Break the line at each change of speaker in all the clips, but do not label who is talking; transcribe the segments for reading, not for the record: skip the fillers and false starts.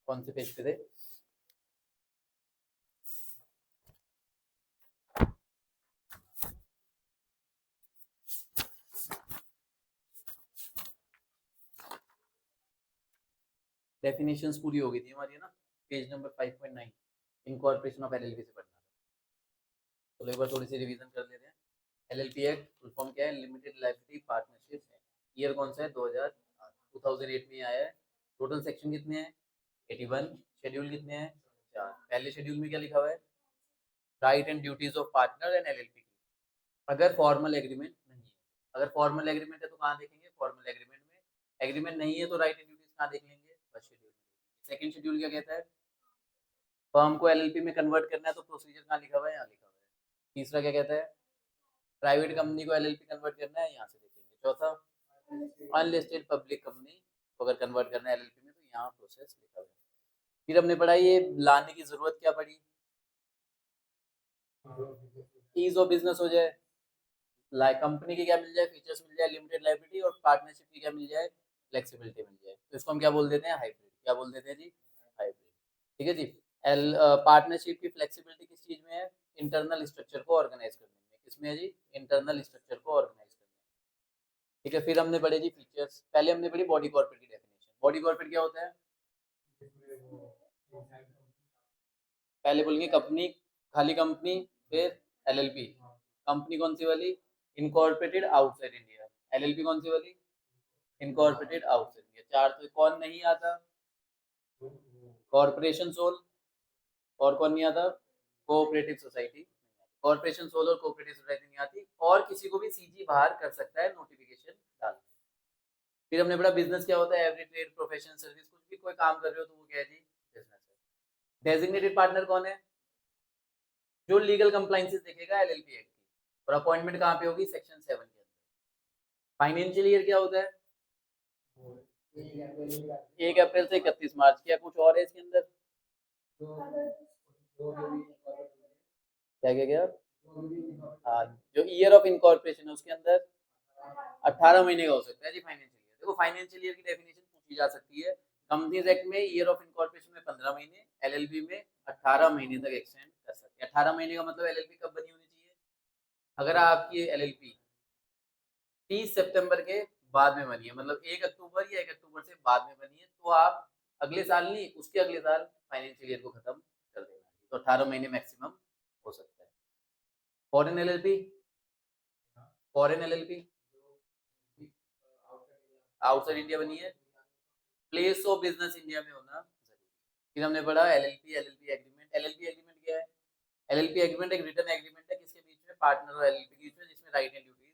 कौन से पेज पे थे? डेफिनेशंस पूरी हो गई थी हमारी, है ना? Page number 5.9 incorporation of LLP से पढ़ना था। चलो एक बार थोड़ी सी रिवीजन कर लेते हैं। एलएलपी एक्ट फुल फॉर्म क्या है? लिमिटेड लायबिलिटी पार्टनरशिप है। ईयर कौन सा है? 2008 में आया है। टोटल सेक्शन कितने हैं? 81। शेड्यूल कितने हैं? 4। पहले शेड्यूल में क्या लिखा हुआ है? Right and duties of partner and LLP. अगर फॉर्मल एग्रीमेंट नहीं है, अगर फॉर्मल एग्रीमेंट है तो कहाँ देखेंगे? फॉर्मल एग्रीमेंट में। एग्रीमेंट नहीं है तो राइट एंड ड्यूटीज कहाँ देख लेंगे? फर्स्ट शेड्यूल में। सेकंड शेड्यूल क्या कहता है? फर्म को एलएलपी में कन्वर्ट करना है तो प्रोसीजर कहाँ लिखा हुआ है? यहाँ लिखा हुआ है। तीसरा क्या कहता है? प्राइवेट कंपनी को एलएलपी कन्वर्ट करना है, यहाँ से देखेंगे। चौथा, अनलिस्टेड पब्लिक कंपनी को अगर कन्वर्ट करना है एलएलपी में तो यहाँ प्रोसेस लिखा हुआ है। फिर हमने पढ़ा ये लाने की जरूरत क्या पड़ी? ईज ऑफ बिजनेस हो जाए, कंपनी की क्या मिल जाए? फीचर्स मिल जाए, लिमिटेड लायबिलिटी, और पार्टनरशिप की क्या मिल जाए? फ्लेक्सिबिलिटी मिल जाए। तो इसको हम क्या बोल देते हैं? हाइब्रिड। क्या बोल देते हैं जी? हाइब्रिड। ठीक है जी। पार्टनरशिप की फ्लेक्सिबिलिटी किस चीज में है? इंटरनल स्ट्रक्चर को ऑर्गेनाइज करने में। किसमें है जी? इंटरनल स्ट्रक्चर को ऑर्गेनाइज करने में। ठीक है, फिर हमने पढ़े जी फीचर्स। पहले हमने पढ़ी बॉडी कॉर्पोरेट की डेफिनेशन। बॉडी कॉर्पोरेट क्या होता है? पहले बोलेंगे कंपनी, खाली कंपनी, फिर एलएलपी। कंपनी कौन सी वाली? Incorporated outside India. एलएलपी कौन सी वाली? Incorporated outside India. चार तो कौन नहीं आता? Corporation sole. और कौन नहीं आता? Cooperative society. कॉर्पोरेशन सोल और कोऑपरेटिव सोसाइटी नहीं आती, और किसी को भी सीजी बाहर कर सकता है नोटिफिकेशन डाल। फिर हमने पढ़ा बिजनेस क्या होता है? एवरी ट्रेड, प्रोफेशन, सर्विस, कुछ भी कोई काम कर रहे हो तो वो क्या है जी? बिजनेस है। डेजिग्नेटेड पार्टनर कौन है? जो लीगल कंप्लाइंसेस देखेगा एलएलपी एक्ट की, और अपॉइंटमेंट कहाँ पे होगी? सेक्शन 7 के अंदर। फाइनेंशियल ईयर क्या होता है? 1 अप्रैल से 31 मार्च। क्या कुछ और है इसके अंदर? क्या क्या क्या? हाँ, जो ईयर ऑफ इनकॉर्पोरेशन है उसके अंदर 18 महीने का हो सकता है जी फाइनेंशियल ईयर। देखो फाइनेंशियल ईयर की डेफिनेशन पूछी जा सकती है। कंपनीज एक्ट में ईयर ऑफ इनकॉर्पोरेशन में 15 महीने, एलएलपी में 18 महीने तक एक्सटेंड कर सकते हैं। 18 महीने का मतलब एलएलपी कब बनी होनी चाहिए? अगर आपकी एलएलपी 30 सितंबर के बाद में बनी है, मतलब 1 अक्टूबर या 1 अक्टूबर से बाद में बनी है, तो आप अगले साल नहीं, उसके अगले साल फाइनेंशियल ईयर को खत्म कर देना। तो 18 महीने मैक्सिमम हो सकता है। Foreign LLP, foreign LLP outside India बनी है, प्लेस ऑफ बिजनेस इंडिया में होना जरूरी। फिर हमने पढ़ा LLP, LLP agreement. LLP agreement क्या है? एलएलपी एग्रीमेंट एक रिटन एग्रीमेंट है किसके बीच में? पार्टनर और एलएलपी के बीच में, जिसमें right and duties.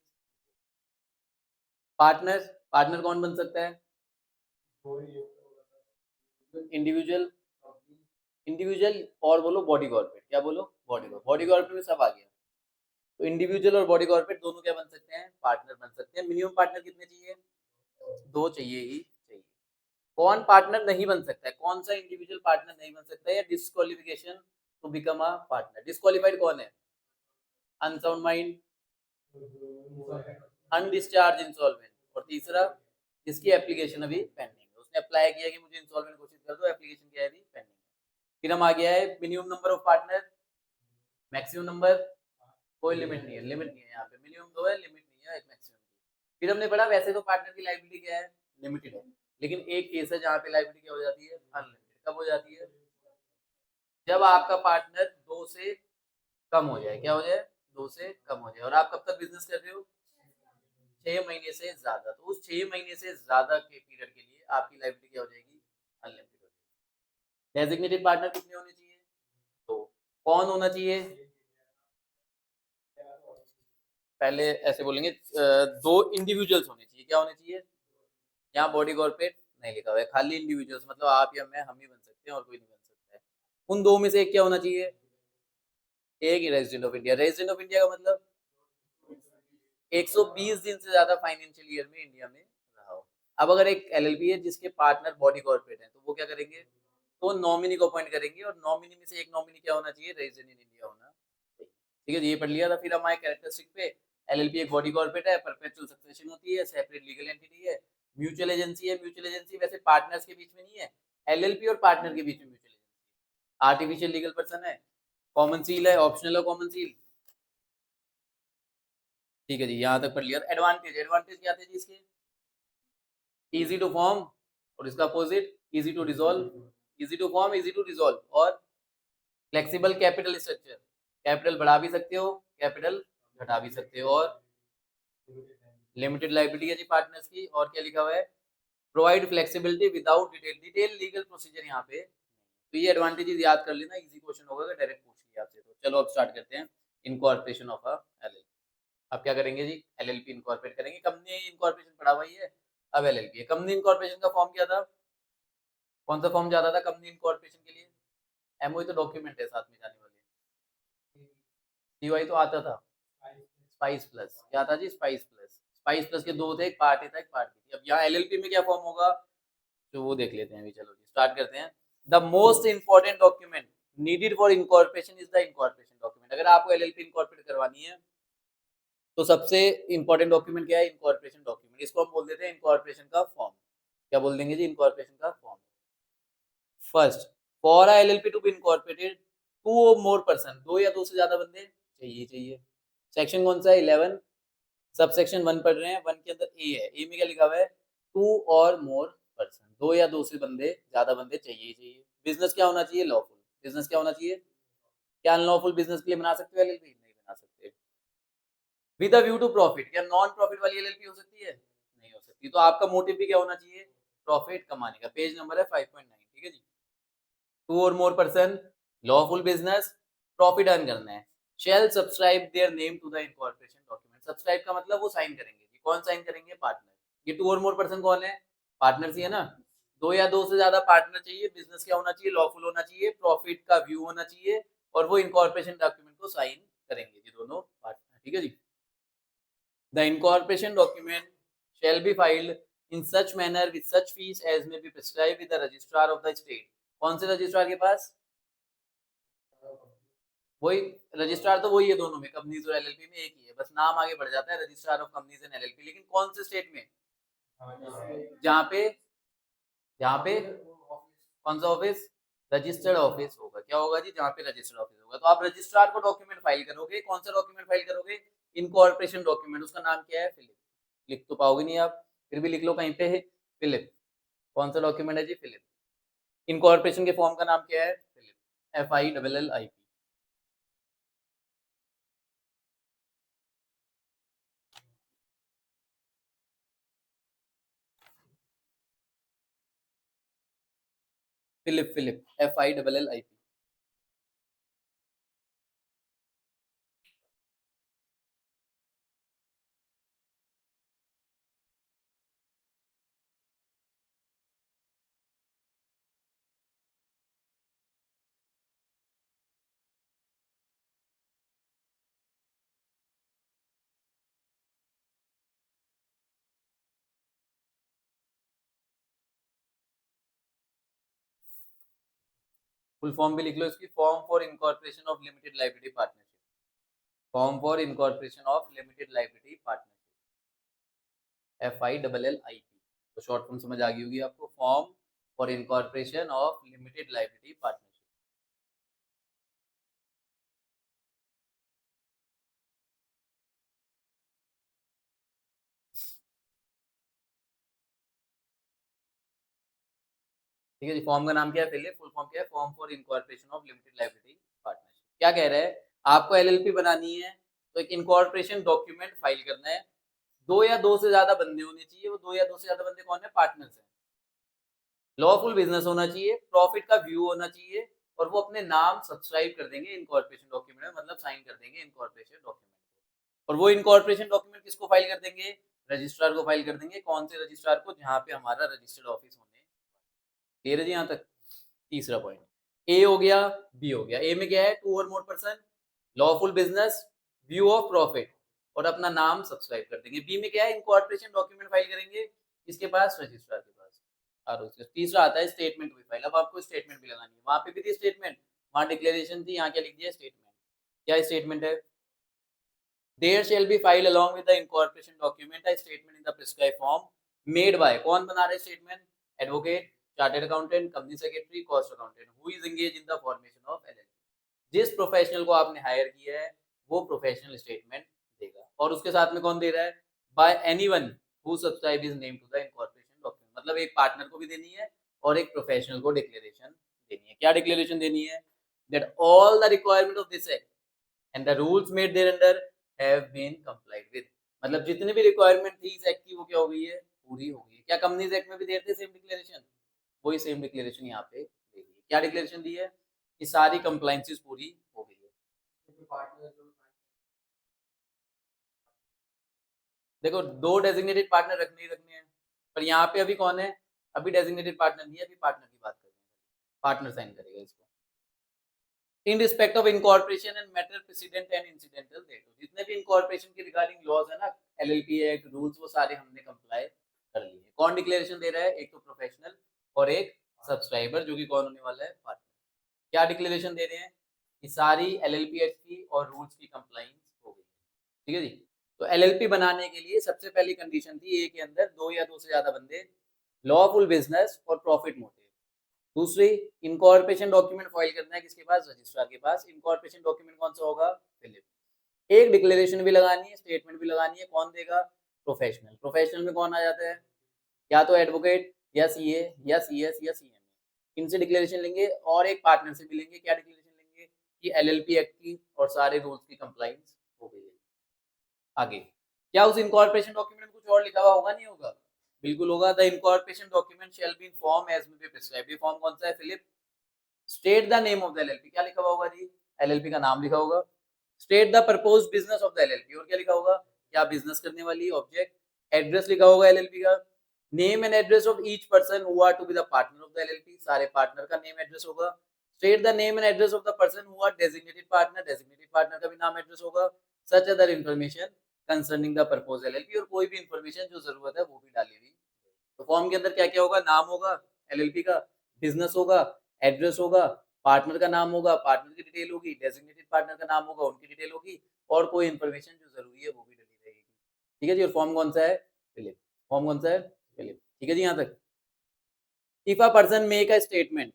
Partner, partner कौन बन सकता है? इंडिविजुअल, इंडिविजुअल, और बोलो बॉडी कॉर्पोरेट। क्या बोलो? Body corporate. बॉडी कॉर्पोरेट में सब आ गया। तो इंडिविजुअल और बॉडी कॉर्पोरेट दोनों क्या बन सकते हैं? पार्टनर बन सकते हैं। मिनिमम पार्टनर कितने चाहिए? 2 चाहिए ही चाहिए। कौन पार्टनर नहीं बन सकता है? कौन सा इंडिविजुअल पार्टनर नहीं बन सकता है? या disqualification to become a partner. Disqualified कौन है? अनसाउंड माइंड, अनडिस्चार्ज, इंसॉल्वेंट, और तीसरा जिसकी एप्लीकेशन अभी पेंडिंग है। उसने अप्लाई किया कि मुझे इंसॉल्वेंट घोषित कर दो, एप्लीकेशन क्या है? अभी पेंडिंग है। फिर हम आ गया है minimum number of partner, maximum number, कोई लिमिट नहीं है। लिमिट नहीं है यहाँ पे, मिनिमम 2 है, लिमिट नहीं है, एक मैक्सिमम की। फिर हमने पढ़ा वैसे तो पार्टनर की लायबिलिटी क्या है? लिमिटेड है, लेकिन एक केस है जहाँ पे लायबिलिटी क्या हो जाती है? अनलिमिटेड। कब हो जाती है? जब आपका पार्टनर 2 से कम हो जाए। क्या हो जाए? 2 से कम हो जाए। और आप कब तक बिजनेस कर रहे हो? 6 महीने से ज्यादा। तो उस 6 महीने से ज्यादा के पीरियड के लिए आपकी लायबिलिटी क्या हो जाएगी? अनलिमिटेड हो जाएगी। डेजिग्नेटेड पार्टनर कितने होने चाहिए? तो कौन होना चाहिए? पहले ऐसे बोलेंगे, 2 इंडिविजुअल्स होने चाहिए। क्या होने चाहिए? यहाँ बॉडी कॉर्पोरेट नहीं लिखा हुआ है, खाली इंडिविजुअल्स, मतलब आप या मैं, हम ही बन सकते हैं और कोई नहीं बन सकता है। उन 2 में से एक क्या होना चाहिए? एक ही resident of India. Resident of India का मतलब 120 दिन से ज्यादा फाइनेंशियल ईयर में इंडिया में रहा हो। अब अगर एक एलएलपी है जिसके पार्टनर बॉडी कॉर्पोरेट है, तो वो क्या करेंगे? तो नॉमिनी को अपॉइंट करेंगे, और नॉमिनी में से एक नॉमिनी क्या होना चाहिए? रेजिडेंट इन इंडिया होना चाहिए। ठीक है, ये पढ़ लिया था। फिर हमारे कैरेक्टरिस्टिक पे, एलएलपी एक बॉडी कॉर्पोरेट है, परपेचुअल सक्सेशन होती है, सेपरेट लीगल एंटिटी है, म्यूचुअल एजेंसी है। म्यूचुअल एजेंसी वैसे पार्टनर्स के बीच में नहीं है, एलएलपी और पार्टनर के बीच में mutual agency, artificial legal person है, कॉमन सील है, ऑप्शनल है कॉमन सील। ठीक है जी, यहाँ तक पढ़ लिया। एडवांटेज, एडवांटेज क्या थे जी इसके? इजी टू फॉर्म, और इसका opposite easy to dissolve. Easy to form, easy to dissolve, और फ्लेक्सिबल कैपिटल स्ट्रक्चर, कैपिटल बढ़ा भी सकते हो, कैपिटल घटा भी सकते हो, और लिमिटेड लाइबिलिटी है जी पार्टनर्स की। और क्या लिखा हुआ है? Provide flexibility without detail detail procedure यहाँ पे। तो ये एडवांटेजेस याद कर लेना, इजी क्वेश्चन होगा अगर डायरेक्ट पूछ लिया आपसे तो। चलो अब स्टार्ट करते हैं। Incorporation of a LLP. अब क्या करेंगे जी? एलएलपी इनकॉर्पोरेट करेंगे। कंपनी इनकॉर्पोरेशन पढ़ा हुआ ही है, अब एलएलपी है। कंपनी इनकॉर्पोरेशन का फॉर्म क्या था? कौन सा फॉर्म जाता था कंपनी इनकॉर्पोरेशन के लिए? एमओयू तो डॉक्यूमेंट है साथ में जाने वाले। सीवाई तो आता था, स्पाइस प्लस क्या था ji? Spice plus. Spice plus के दो थे, एक पार्ट था, एक पार्ट थी। अब यहाँ एलएलपी में क्या फॉर्म होगा तो वो देख लेते हैं अभी। चलो जी स्टार्ट करते हैं। The most important document needed for incorporation is the incorporation document. अगर आपको एलएलपी इनकॉर्पोरेट करवानी है तो सबसे इंपॉर्टेंट डॉक्यूमेंट क्या है? Incorporation document. इसको हम बोल देते हैं इनकॉर्पोरेशन का फॉर्म। क्या बोल देंगे जी? इनकॉर्पोरेशन का form. First, for a LLP to be incorporated, two or more person, दो या दो से ज्यादा बंदे चाहिए। सेक्शन कौन सा है? 11, सब सेक्शन 1 पढ़ रहे हैं। 1 के अंदर ए है, ए में क्या लिखा हुआ है? टू और मोर पर्सन, दो या दो से बंदे, ज्यादा बंदे चाहिए। बिजनेस क्या होना चाहिए? लॉफुल। बिजनेस क्या होना चाहिए? क्या अनलॉफुल बिजनेस के लिए बना सकते हो एलएलपी? नहीं बना सकते। With a view to profit, क्या नॉन प्रॉफिट वाली एलएलपी हो सकती है? नहीं हो सकती। तो आपका मोटिव भी क्या होना चाहिए? प्रॉफिट कमाने का। पेज नंबर है 5.9, ठीक है जी। Two or more person, lawful business, profit earn करना है। Shall subscribe their name to the incorporation document. Subscribe का मतलब वो साइन करेंगे। कौन साइन करेंगे? पार्टनर। ये टू और मोर पर्सन कौन है? पार्टनर्स ही है ना। दो या दो से ज्यादा पार्टनर चाहिए। बिजनेस क्या होना चाहिए? लॉफुल होना चाहिए, प्रॉफिट का व्यू होना चाहिए, और वो इनकॉर्पोरेशन डॉक्यूमेंट को साइन करेंगे ये दोनों पार्टनर, ठीक है ji. The incorporation document shall be filed in such manner with such fees as may be prescribed with the registrar of the state। कौन से रजिस्ट्रार के पास? वही रजिस्ट्रार तो वही है दोनों में, कंपनीज और एलएलपी में एक ही है, बस नाम आगे बढ़ जाता है, registrar of companies and LLP. लेकिन कौन से स्टेट में? जहाँ पे कौन सा ऑफिस? रजिस्टर्ड ऑफिस होगा। क्या होगा जी? जहाँ पे रजिस्टर्ड ऑफिस होगा। तो आप रजिस्ट्रार को डॉक्यूमेंट फाइल करोगे। कौन सा डॉक्यूमेंट फाइल करोगे? Incorporation document. उसका नाम क्या है? फिलिप। लिख तो पाओगे नहीं आप, फिर भी लिख लो कहीं पे है फिलिप। कौन सा डॉक्यूमेंट है जी? फिलिप। इनकॉर्पोरेशन के फॉर्म का नाम क्या है? FiLLiP, FILLIP। FiLLiP FILLIP। Full form भी लिख लो इसकी। Form for incorporation of limited liability partnership. Form for incorporation of limited liability partnership, FILLIP। तो शॉर्ट फॉर्म समझ आ गई होगी आपको। Form for incorporation of limited liability partnership. ठीक है जी। फॉर्म का नाम क्या है? फिलिप। फुल फॉर्म क्या है? Form for incorporation of limited liability partnership. क्या कह रहा है? आपको एलएलपी बनानी है तो एक इनकॉर्पोरेशन डॉक्यूमेंट फाइल करना है। दो या दो से ज्यादा बंदे होने चाहिए। वो दो या दो से ज्यादा बंदे कौन है? पार्टनर्स हैं। लॉफुल बिजनेस होना चाहिए, प्रॉफिट का व्यू होना चाहिए, और वो अपने नाम सब्सक्राइब कर देंगे इनकॉर्पोरेशन डॉक्यूमेंट में, मतलब साइन कर देंगे इनकॉर्पोरेशन डॉक्यूमेंट। और वो इनकॉर्पोरेशन डॉक्यूमेंट किसको फाइल कर देंगे? रजिस्ट्रार को फाइल कर देंगे। कौन से रजिस्ट्रार को? जहाँ पे हमारा रजिस्टर्ड ऑफिस होने। क्लियर है जी यहाँ तक? तीसरा पॉइंट ए हो गया, बी हो गया। ए में क्या है? To or more person, lawful business, view of profit, और अपना नाम सब्सक्राइब कर देंगे। बी में क्या है? इनकॉर्पोरेशन डॉक्यूमेंट फाइल करेंगे किसके पास? रजिस्ट्रार के पास। और उसके तीसरा आता है स्टेटमेंट भी फाइल। अब आपको स्टेटमेंट भी लगानी है। वहां पे भी थी स्टेटमेंट, वहां डिक्लेरेशन थी, यहाँ क्या लिख दिया? स्टेटमेंट। क्या स्टेटमेंट है? There shall be filed along with the incorporation document a statement in the prescribed form made by, कौन बना रहा है statement? Advocate, chartered accountant, company secretary, cost accountant, who is engage in the formation of LLP. जिस professional को आपने higher किया है वो प्रोफेशनल स्टेटमेंट देगा। और उसके साथ में कौन दे रहा है? By anyone who subscribe his name to the incorporation document. मतलब एक पार्टनर को भी देनी है और एक प्रोफेशनल को डिक्लेरेशन देनी है। क्या डिक्लेरेशन देनी है? That all the requirement of this act and the rules made thereunder have been complied with. मतलब जितनी भी रिक्वायरमेंट थी इस एक्ट की वो क्या हो गई है? पूरी हो गई है। क्या कंपनीज एक्ट में भी देते सेम डिक्लेरेशन? वही सेम डिक्लेरेशन यहाँ पे दे दी है। क्या डिक्लेरेशन दी है? कि सारी कंप्लायंसेस पूरी हो गई है। देखो, दो डेजिग्नेटेड पार्टनर रखने ही रखने हैं, पर यहाँ पे अभी कौन है? अभी डेजिग्नेटेड पार्टनर नहीं है, अभी पार्टनर की बात कर रहे हैं। पार्टनर साइन करेगा इसको। In respect of incorporation and matter precedent and incidental date. जितने भी इनकॉर्पोरेशन के रिगार्डिंग लॉज है ना, एलएलपी एक्ट, रूल्स, वो सारे हमने कंप्लाई कर लिए। कौन डिक्लेरेशन दे रहा है? एक तो प्रोफेशनल और एक सब्सक्राइबर, जो कि कौन होने वाला है? पार्टनर। क्या डिक्लेरेशन दे रहे हैं? कि सारी एलएलपी एक्ट की और रूल्स की कंप्लाइंस हो गई। ठीक है जी। तो एलएलपी बनाने के लिए सबसे पहली कंडीशन थी, ए के अंदर दो या दो से ज्यादा बंदे, लॉफुल बिजनेस और प्रॉफिट मोटिव। दूसरी, इनकॉर्पोरेशन डॉक्यूमेंट फाइल करना है किसके पास? रजिस्ट्रार के पास। इनकॉर्पोरेशन डॉक्यूमेंट कौन सा होगा? फिलिप। एक डिक्लेरेशन भी लगानी है, स्टेटमेंट भी लगानी है। कौन देगा? प्रोफेशनल। प्रोफेशनल में कौन आ जाता है? या तो एडवोकेट या सीए या सीएस या सीएमए। इनसे डिक्लेरेशन लेंगे और एक पार्टनर से भी लेंगे। क्या डिक्लेरेशन लेंगे? कि एलएलपी एक्ट की और सारे रूल्स की कंप्लाइंस हो गई है। आगे क्या उस इनकॉर्पोरेशन डॉक्यूमेंट में कुछ और लिखा हुआ होगा? नहीं होगा, बिल्कुल होगा। The incorporation document shall be in form as may be prescribed. ये फॉर्म कौन सा है? FiLLiP. State the name of the LLP. क्या लिखा हुआ होगा जी? एलएलपी का नाम लिखा होगा। State the proposed business of the LLP. और क्या लिखा होगा? क्या बिजनेस करने वाली है? ऑब्जेक्ट। एड्रेस लिखा होगा एलएलपी का। Name and address of each person who are to be the partner of the LLP. सारे पार्टनर का नेम एड्रेस होगा। State the name and address of the person who are designated partner. Designated partner का भी नाम address होगा। Such other information concerning the proposed LLP. और कोई भी इंफॉर्मेशन जो जरूरत है वो भी डाली हुई। तो फॉर्म के अंदर क्या क्या होगा? नाम होगा एलएलपी का, बिजनेस होगा, एड्रेस होगा, पार्टनर का नाम होगा, पार्टनर की डिटेल होगी, डेजिग्नेटेड पार्टनर का नाम होगा, उनकी डिटेल होगी, और कोई इंफॉर्मेशन जो जरूरी है वो भी डली रहेगी। ठीक है जी। और फॉर्म कौन सा है? फिलिप। फॉर्म कौन सा है? फिलिप। ठीक है जी। यहाँ तक if a person make a statement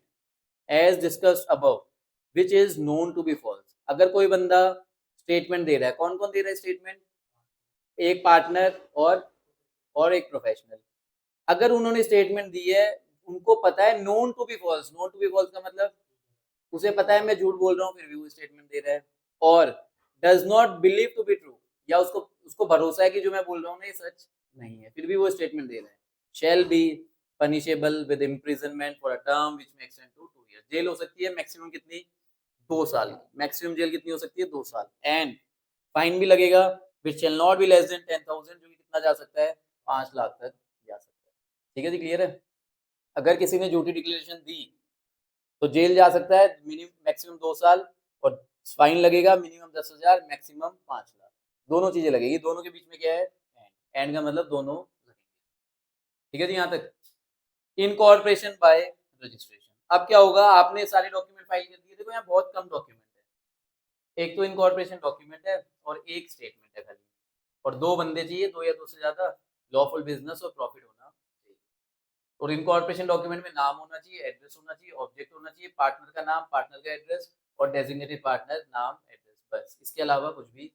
as discussed above which is known to be false. अगर कोई बंदा स्टेटमेंट दे रहा है, कौन कौन दे रहा है स्टेटमेंट? एक पार्टनर और एक प्रोफेशनल। अगर उन्होंने स्टेटमेंट दी है, उनको पता है known to be false. Known to be false का मतलब उसे पता है मैं झूठ बोल रहा हूँ, फिर भी वो स्टेटमेंट दे रहा है। और does not believe to be true, या उसको उसको भरोसा है कि जो मैं बोल रहा हूँ ना ये सच नहीं है, फिर भी वो स्टेटमेंट दे रहा है। Shall be punishable with imprisonment for a term which may extend to 2 years। Jail हो सकती है मैक्सिमम कितनी? 2 साल की। मैक्सिमम जेल कितनी हो सकती है? 2 साल। एंड फाइन भी लगेगा which shall not be less than 10,000, जो कि कितना जा सकता है? 5 लाख तक जा सकता है। ठीक है जी। क्लियर है? अगर किसी ने झूठी डिक्लेरेशन दी तो जेल जा सकता है मिनिमम मैक्सिमम 2 साल, और फाइन लगेगा मिनिमम 10,000, मैक्सिमम 5 लाख। दोनों चीजें लगेगी। दोनों के बीच में क्या है? एंड का मतलब दोनों लगेंगे। ठीक है जी। यहाँ तक इनकॉर्पोरेशन बाय रजिस्ट्रेशन। अब क्या होगा? आपने सारे डॉक्यूमेंट फाइल कर दिए। देखो यहाँ बहुत कम डॉक्यूमेंट है, एक तो इनकॉर्पोरेशन डॉक्यूमेंट है और एक स्टेटमेंट है खाली, और दो बंदे चाहिए, दो या दो से ज्यादा, लॉफुल बिजनेस और प्रॉफिट होना चाहिए। और इनकॉर्पोरेशन डॉक्यूमेंट में नाम होना चाहिए, एड्रेस होना चाहिए, ऑब्जेक्ट होना चाहिए, पार्टनर का नाम, पार्टनर का एड्रेस, और डेजिग्नेटेड पार्टनर नाम, एड्रेस, बस। इसके अलावा कुछ भी नहीं।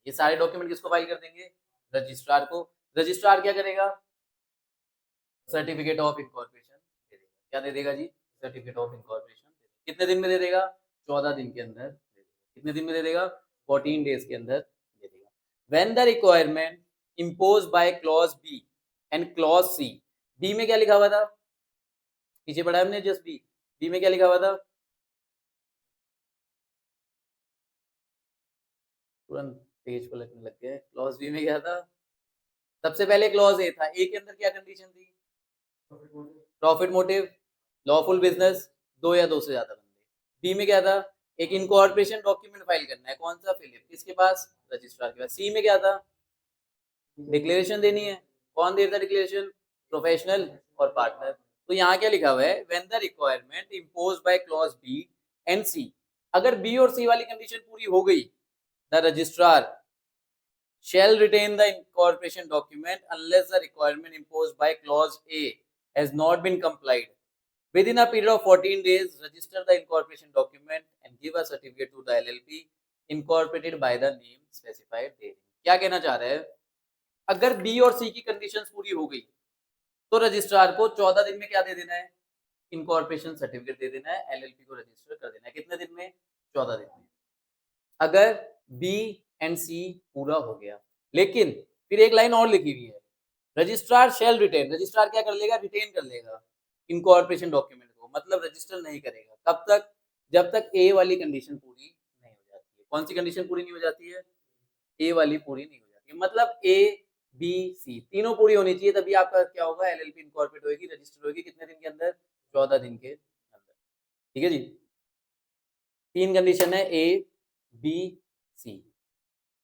ये सारे डॉक्यूमेंट किसको फाइल कर देंगे? रजिस्ट्रार को। रजिस्ट्रार क्या करेगा? सर्टिफिकेट ऑफ इनकॉर्पोरेशन दे देगा। क्या दे देगा जी? Certificate of incorporation. कितने दिन में दे देगा? 14 दिन के अंदर दे देगा। कितने दिन में दे देगा? 14 डेज के अंदर दे देगा। When the requirement imposed by clause B and clause C. B में क्या लिखा हुआ था? पीछे पढ़ा हमने जस्ट बी। बी में क्या लिखा हुआ था? तुरंत पेज पलटने लग गए। क्लॉज बी में क्या था? सबसे पहले क्लॉज ए था। ए के अंदर क्या कंडीशन थी? प्रॉफिट मोटिव, लॉफुल बिजनेस, दो या दो से ज्यादा बंदे। बी में क्या था? एक इनकॉर्पोरेशन डॉक्यूमेंट फाइल करना है। कौन सा? फिलिप। किसके पास? रजिस्ट्रार के पास। सी में क्या था? डिक्लेरेशन देनी है। कौन देता डिक्लेरेशन? प्रोफेशनल और पार्टनर। तो यहाँ क्या लिखा हुआ है? When the requirement imposed by clause B and C. अगर बी और सी वाली कंडीशन पूरी हो गई, the registrar shall retain the incorporation document unless the requirement imposed by clause A has not been complied। within a period of 14 days register the incorporation document and give a certificate to the LLP incorporated by the name specified therein। क्या कहना चाह रहा है, अगर B और सी की conditions पूरी हो गई तो रजिस्ट्रार को 14 दिन में क्या दे देना है, इनकॉर्पोरेशन सर्टिफिकेट दे देना है, एलएलपी को रजिस्टर कर देना है। कितने दिन में, 14 दिन में। अगर बी एंड सी पूरा हो गया, लेकिन फिर एक लाइन और लिखी हुई है, रजिस्ट्रार शेल रिटेन, रजिस्ट्रार क्या कर लेगा, रिटेन कर लेगा इनकॉर्पोरेशन डॉक्यूमेंट को, मतलब रजिस्टर नहीं करेगा। कब तक, जब तक ए वाली कंडीशन पूरी नहीं हो जाती है। कौन सी कंडीशन पूरी नहीं हो जाती है, ए वाली पूरी नहीं हो जाती है, मतलब ए बी सी तीनों पूरी होनी चाहिए, तभी आपका क्या होगा, एलएलपी इनकॉर्पोरेट होगी, रजिस्टर होगी। कितने दिन के अंदर, 14 दिन के अंदर। ठीक है जी, तीन कंडीशन है, ए बी सी,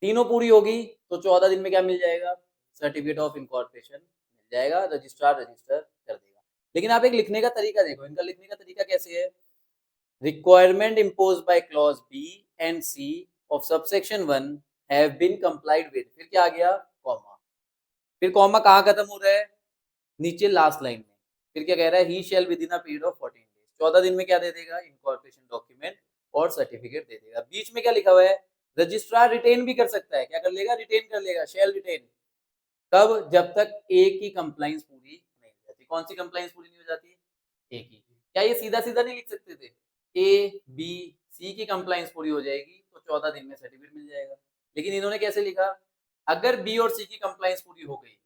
तीनों पूरी होगी तो 14 दिन में क्या मिल जाएगा, सर्टिफिकेट ऑफ इनकॉर्पोरेशन मिल जाएगा, रजिस्ट्रार रजिस्टर कर देगा। लेकिन आप एक लिखने का तरीका देखो, इनका लिखने का तरीका कैसे है, requirement imposed by clause B and C of subsection 1 have been complied with, फिर क्या आ गया, कॉमा, फिर कॉमा कहाँ खत्म हो रहा है, नीचे लास्ट लाइन में। फिर क्या कह रहा है, he shall within a period of 14 days, 14 दिन में क्या दे देगा, इनकॉर्पोरेशन डॉक्यूमेंट और सर्टिफिकेट दे देगा। बीच में क्या लिखा हुआ है, रजिस्ट्रार रिटेन भी कर सकता है, क्या कर लेगा, रिटेन कर लेगा, शेल रिटेन। कब, जब तक ए की कंप्लाइंस पूरी नहीं हो जाती। कौन सी कंप्लाइंस पूरी नहीं हो जाती, ए की। क्या ये सीधा सीधा नहीं लिख सकते थे, ए बी सी की कंप्लाइंस पूरी हो जाएगी तो 14 दिन में सर्टिफिकेट मिल जाएगा। लेकिन इन्होंने कैसे लिखा, अगर बी और सी की कंप्लाइंस पूरी हो गई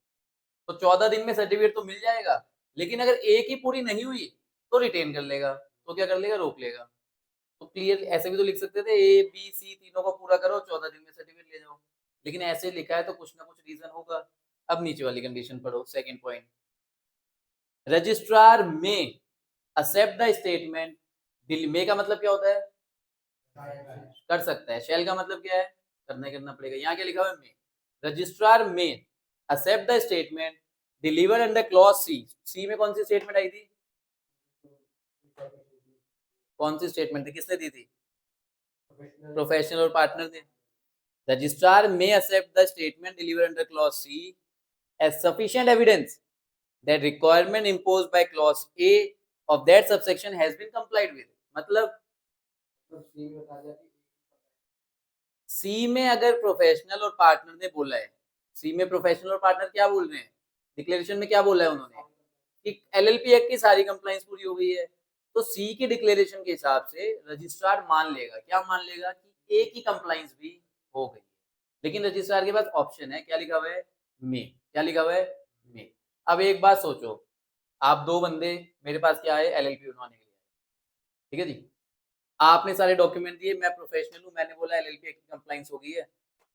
तो 14 दिन में सर्टिफिकेट तो मिल जाएगा, लेकिन अगर ए की पूरी नहीं हुई तो रिटेन कर लेगा, तो क्या कर लेगा, रोक लेगा। तो क्लियर ऐसे भी तो लिख सकते थे, ए बी सी तीनों को पूरा करो, 14 दिन में सर्टिफिकेट ले जाओ, लेकिन ऐसे लिखा है तो कुछ ना कुछ रीजन होगा। अब नीचे वाली कंडीशन पढ़ो, सेकंड पॉइंट, रजिस्ट्रार में एक्सेप्ट द स्टेटमेंट, में का मतलब क्या होता है, कर सकता है, शेल का मतलब क्या है, करना पड़ेगा। यहाँ क्या लिखा हुआ है, में, रजिस्ट्रार में accept the statement deliver under clause C, C में कौन सी स्टेटमेंट आई थी, कौन सी स्टेटमेंट थी, किसने दी थी, प्रोफेशनल और पार्टनर ने। रजिस्ट्रार में accept the statement deliver under clause C as sufficient evidence that requirement imposed by clause A of that subsection has been complied with। मतलब सी में अगर प्रोफेशनल और पार्टनर ने बोला है, सी में प्रोफेशनल और पार्टनर क्या बोल रहे हैं, डिक्लेरेशन में क्या बोला है उन्होंने कि एलएलपी एक्ट की सारी कंप्लाइंस पूरी हो गई है, तो सी की डिक्लेरेशन के हिसाब से रजिस्ट्रार मान लेगा, क्या मान लेगा, कि ए की कंप्लाइंस भी हो गई। लेकिन रजिस्ट्रार के पास ऑप्शन है, क्या लिखा हुआ है, में, क्या लिखा हुआ है, में। अब एक बात सोचो, आप दो बंदे मेरे पास क्या है, एलएलपी बनवाने के लिए, ठीक है जी, आपने सारे डॉक्यूमेंट दिए, मैं प्रोफेशनल हूँ, मैंने बोला एलएलपी की कंप्लाइंस हो गई है,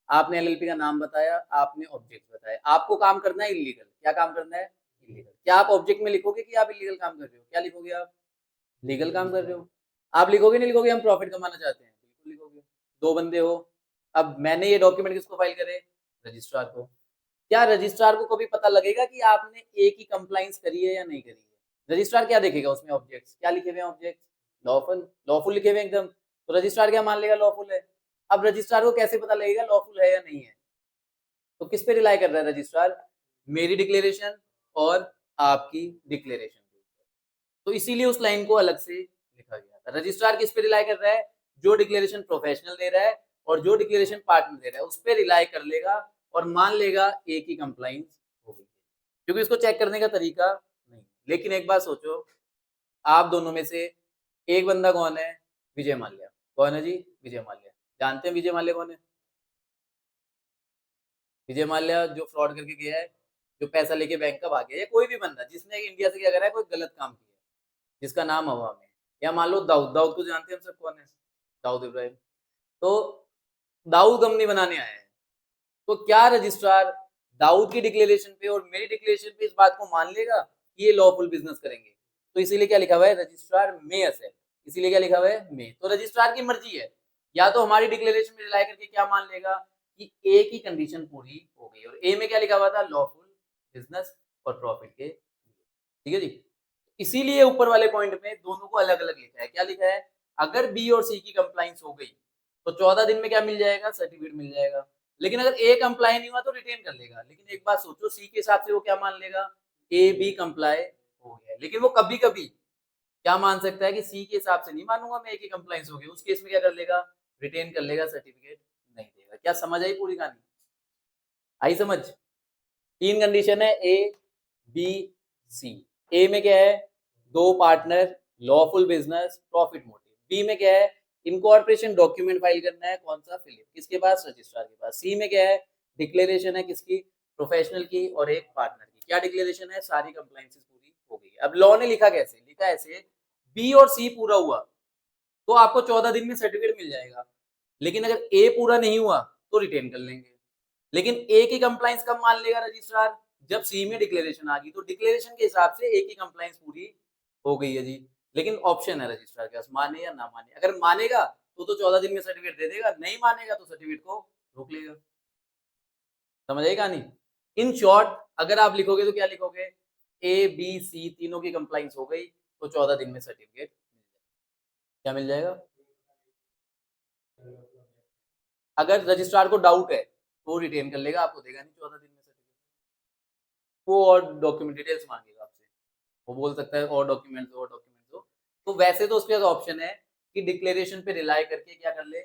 आपने एलएलपी का नाम बताया, आपने ऑब्जेक्ट बताया, आपको काम करना है इलीगल, क्या काम करना है, इलीगल। क्या आप ऑब्जेक्ट में लिखोगे कि आप इलीगल काम कर रहे हो, क्या लिखोगे आप, लीगल काम कर रहे हो। आप लिखोगे नहीं लिखोगे, हम प्रॉफिट कमाना चाहते हैं, बिल्कुल लिखोगे। दो बंदे हो, अब मैंने ये डॉक्यूमेंट किसको फाइल करे, रजिस्ट्रार को। क्या रजिस्ट्रार को कभी पता लगेगा कि आपने ए की कंप्लाइंस करी है या नहीं करी है, रजिस्ट्रार क्या देखेगा उसमें, ऑब्जेक्ट्स, क्या लिखे हुए हैं ऑब्जेक्ट्स, लॉफुल, लॉफुल लिखे हुए एकदम, तो रजिस्ट्रार क्या मान लेगा, लॉफुल है। अब रजिस्ट्रार को कैसे पता लगेगा लॉफुल है या नहीं है, तो किस पे रिलाई कर रहा है रजिस्ट्रार, मेरी डिक्लेरेशन और आपकी डिक्लेरेशन। तो इसीलिए उस लाइन को अलग से लिखा गया था। रजिस्ट्रार किस पे रिलाई कर रहा है, जो डिक्लेरेशन प्रोफेशनल दे रहा है और जो डिक्लेरेशन पार्टनर दे रहा है, उस पे रिलाई कर लेगा और मान लेगा ए की कंप्लाइंस हो गई, क्योंकि इसको चेक करने का तरीका नहीं। लेकिन एक बात सोचो, आप दोनों में से एक बंदा कौन है, विजय माल्या, कौन है जी, विजय माल्या। जानते हैं विजय माल्या कौन है, विजय माल्या जो फ्रॉड करके गया है, जो पैसा लेके बैंक का भाग गया, या कोई भी बंदा जिसने इंडिया से क्या करा है, कोई गलत काम किया, जिसका नाम हवा में, या मान लो दाऊद, दाऊद को जानते हैं हम सब कौन है, दाऊद इब्राहिम। तो दाऊद कंपनी बनाने आया है, तो क्या रजिस्ट्रार दाऊद की डिक्लेरेशन पे और मेरी डिक्लेरेशन पे इस बात को मान लेगा कि ये लॉफुल बिजनेस करेंगे, तो इसीलिए क्या लिखा हुआ है, रजिस्ट्रार में एक्सेप्ट, इसीलिए क्या लिखा हुआ है, में। तो रजिस्ट्रार की मर्जी है, या तो हमारी डिक्लेरेशन में रिलाई करके क्या मान लेगा कि ए की कंडीशन पूरी हो गई, और ए में क्या लिखा हुआ था, लॉफुल बिजनेस और प्रॉफिट के, ठीक है जी। इसीलिए ऊपर वाले पॉइंट में दोनों को अलग अलग लिखा है, क्या लिखा है, अगर बी और सी की कंप्लाइंस हो गई तो 14 दिन में क्या मिल जाएगा, सर्टिफिकेट मिल जाएगा। लेकिन अगर ए कंप्लाई नहीं हुआ तो रिटेन कर लेगा। लेकिन एक बात सोचो, सी के हिसाब से वो क्या मान लेगा, ए बी कंप्लाई हो गया, लेकिन वो कभी कभी क्या मान सकता है कि सी के हिसाब से नहीं मानूंगा मैं, ए की कंप्लाइंस होगी, उस केस में क्या कर लेगा, रिटेन कर लेगा, सर्टिफिकेट नहीं देगा। क्या समझ आई पूरी कहानी? आई समझ? तीन कंडीशन है, ए बी सी। ए में क्या है, दो partner, lawful business, profit motive. B में क्या है, इनकॉर्पोरेशन डॉक्यूमेंट फाइल करना है, कौन सा, फिलिप, किसके पास, रजिस्ट्रार के पास। सी में क्या है, डिक्लेरेशन है किसकी, प्रोफेशनल की और एक पार्टनर की। क्या डिक्लेरेशन है, सारी कंप्लाइंसेस पूरी हो गई। अब लॉ ने लिखा कैसे, लिखा ऐसे, बी और सी पूरा हुआ तो आपको 14 दिन में सर्टिफिकेट मिल जाएगा, लेकिन अगर ए पूरा नहीं हुआ तो रिटेन कर लेंगे। लेकिन ए की कंप्लाइंस कब मान लेगा रजिस्ट्रार, जब सी में डिक्लेरेशन आ गई, तो डिक्लेरेशन के हिसाब से ए की कंप्लाइंस पूरी हो गई है जी। लेकिन ऑप्शन है रजिस्ट्रार के पास, माने या ना माने। अगर मानेगा तो 14 दिन में सर्टिफिकेट दे देगा, नहीं मानेगा तो सर्टिफिकेट को रोक लेगा। समझ आई कहानी? इन शॉर्ट अगर आप लिखोगे तो क्या लिखोगे, ए बी सी तीनों की कंप्लाइंस हो गई तो 14 दिन में सर्टिफिकेट क्या मिल जाएगा। अगर रजिस्ट्रार को डाउट है तो रिटेन कर लेगा, आपको देगा नहीं 14 दिन में सर्टिफिकेट। वो और डॉक्यूमेंट डिटेल्स मांगेगा आपसे, वो बोल सकता है और डॉक्यूमेंट्स हो। तो वैसे तो उसके पास ऑप्शन है कि डिक्लेरेशन पे रिलाई करके क्या कर ले,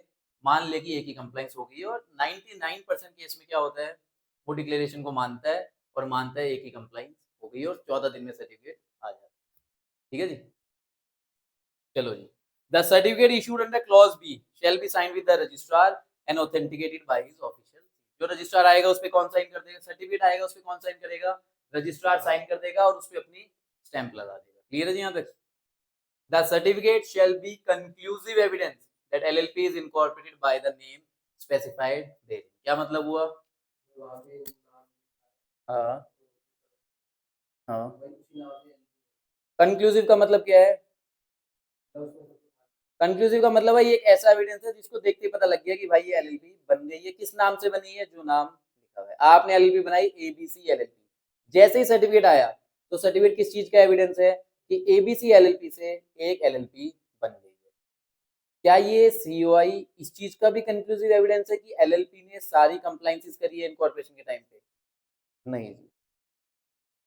मान ले कि ए की कंप्लाइंस हो गई है। और 99% केस में क्या होता है, वो डिक्लेरेशन को मानता है और मानता है ए की कंप्लाइंस हो गई और 14 दिन में सर्टिफिकेट आ जाता है। ठीक है जी, चलो ji. The certificate issued under clause B shall be signed with the registrar and authenticated by his official. जो रजिस्ट्रार आएगा उस पे कौन साइन कर देगा, सर्टिफिकेट आएगा उस पे कौन साइन करेगा, रजिस्ट्रार साइन कर देगा और उस पे अपनी स्टैंप लगा देगा। क्लियर है जी यहाँ तक? The certificate shall be conclusive evidence that LLP is incorporated by the name specified therein। क्या मतलब हुआ? हाँ हाँ, कंक्लूसिव का मतलब क्या है, कंक्लूसिव का मतलब है ये एक ऐसा एविडेंस है जिसको देखते ही पता लग गया कि भाई ये एलएलपी बन गई है। किस नाम से बनी है, जो नाम लिखा हुआ है। आपने एलएलपी बनाई एबीसी एलएलपी, जैसे ही सर्टिफिकेट आया तो सर्टिफिकेट किस चीज का एविडेंस है कि एबीसी एलएलपी से एक एलएलपी बन गई है। क्या ये सीओआई इस चीज का भी कंक्लूसिव एविडेंस है कि एलएलपी ने सारी कंप्लाइंसेस करी है इनकॉर्पोरेशन के टाइम पे? नहीं जी।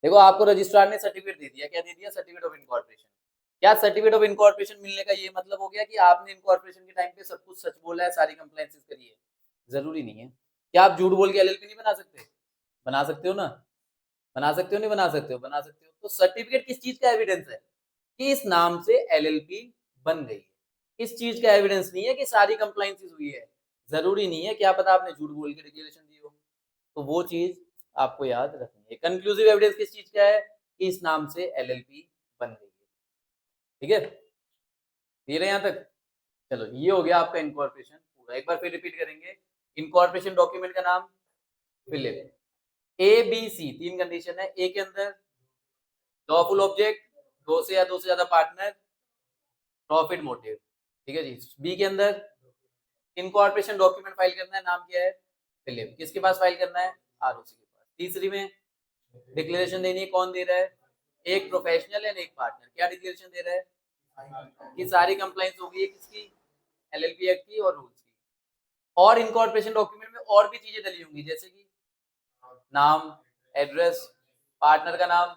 देखो आपको रजिस्ट्रार ने सर्टिफिकेट दे दिया, क्या दे दिया, सर्टिफिकेट ऑफ इनकॉर्पोरेशन। क्या सर्टिफिकेट ऑफ इनकॉर्पोरेशन मिलने का ये मतलब हो गया कि आपने इनकॉर्पोरेशन के टाइम पे सब कुछ सच बोला है, सारी कंप्लाइंसेस करी है? जरूरी नहीं है। क्या आप झूठ बोल के एलएलपी नहीं बना सकते? बना सकते हो ना, बना सकते हो, नहीं बना सकते हो, बना सकते हो। तो सर्टिफिकेट किस चीज का एविडेंस है कि इस नाम से एलएलपी बन गई है। इस चीज का एविडेंस नहीं है कि सारी कंप्लाइंसेस हुई है। जरूरी नहीं है, क्या पता आपने झूठ बोल के डिक्लेरेशन दी हो। तो वो चीज आपको याद रखनी है। कंक्लूसिव एविडेंस किस चीज का है कि इस नाम से एलएलपी बन गई है। ठीक है, क्लियर है यहाँ तक? चलो ये हो गया आपका इनकॉर्पोरेशन पूरा। एक बार फिर रिपीट करेंगे। इनकॉर्पोरेशन डॉक्यूमेंट का नाम फिलिप। ए बी सी तीन कंडीशन है। ए के अंदर लॉफुल ऑब्जेक्ट, दो से या दो से ज्यादा पार्टनर, प्रॉफिट मोटिव। ठीक है जी। बी के अंदर इनकॉर्पोरेशन डॉक्यूमेंट फाइल करना है, नाम क्या है, फिलिप। किसके पास फाइल करना है, आरओसी के पास। तीसरी में डिक्लेरेशन देनी है, कौन दे रहा है, एक प्रोफेशनल एंड एक पार्टनर। क्या डिक्लेरेशन दे रहा है कि सारी कंप्लाइंस हो गई है किसकी, एलएलपी एक्ट की और रूल्स की। और इनकॉर्पोरेशन डॉक्यूमेंट में और भी चीजें डली होंगी, जैसे कि नाम, एड्रेस, पार्टनर का नाम,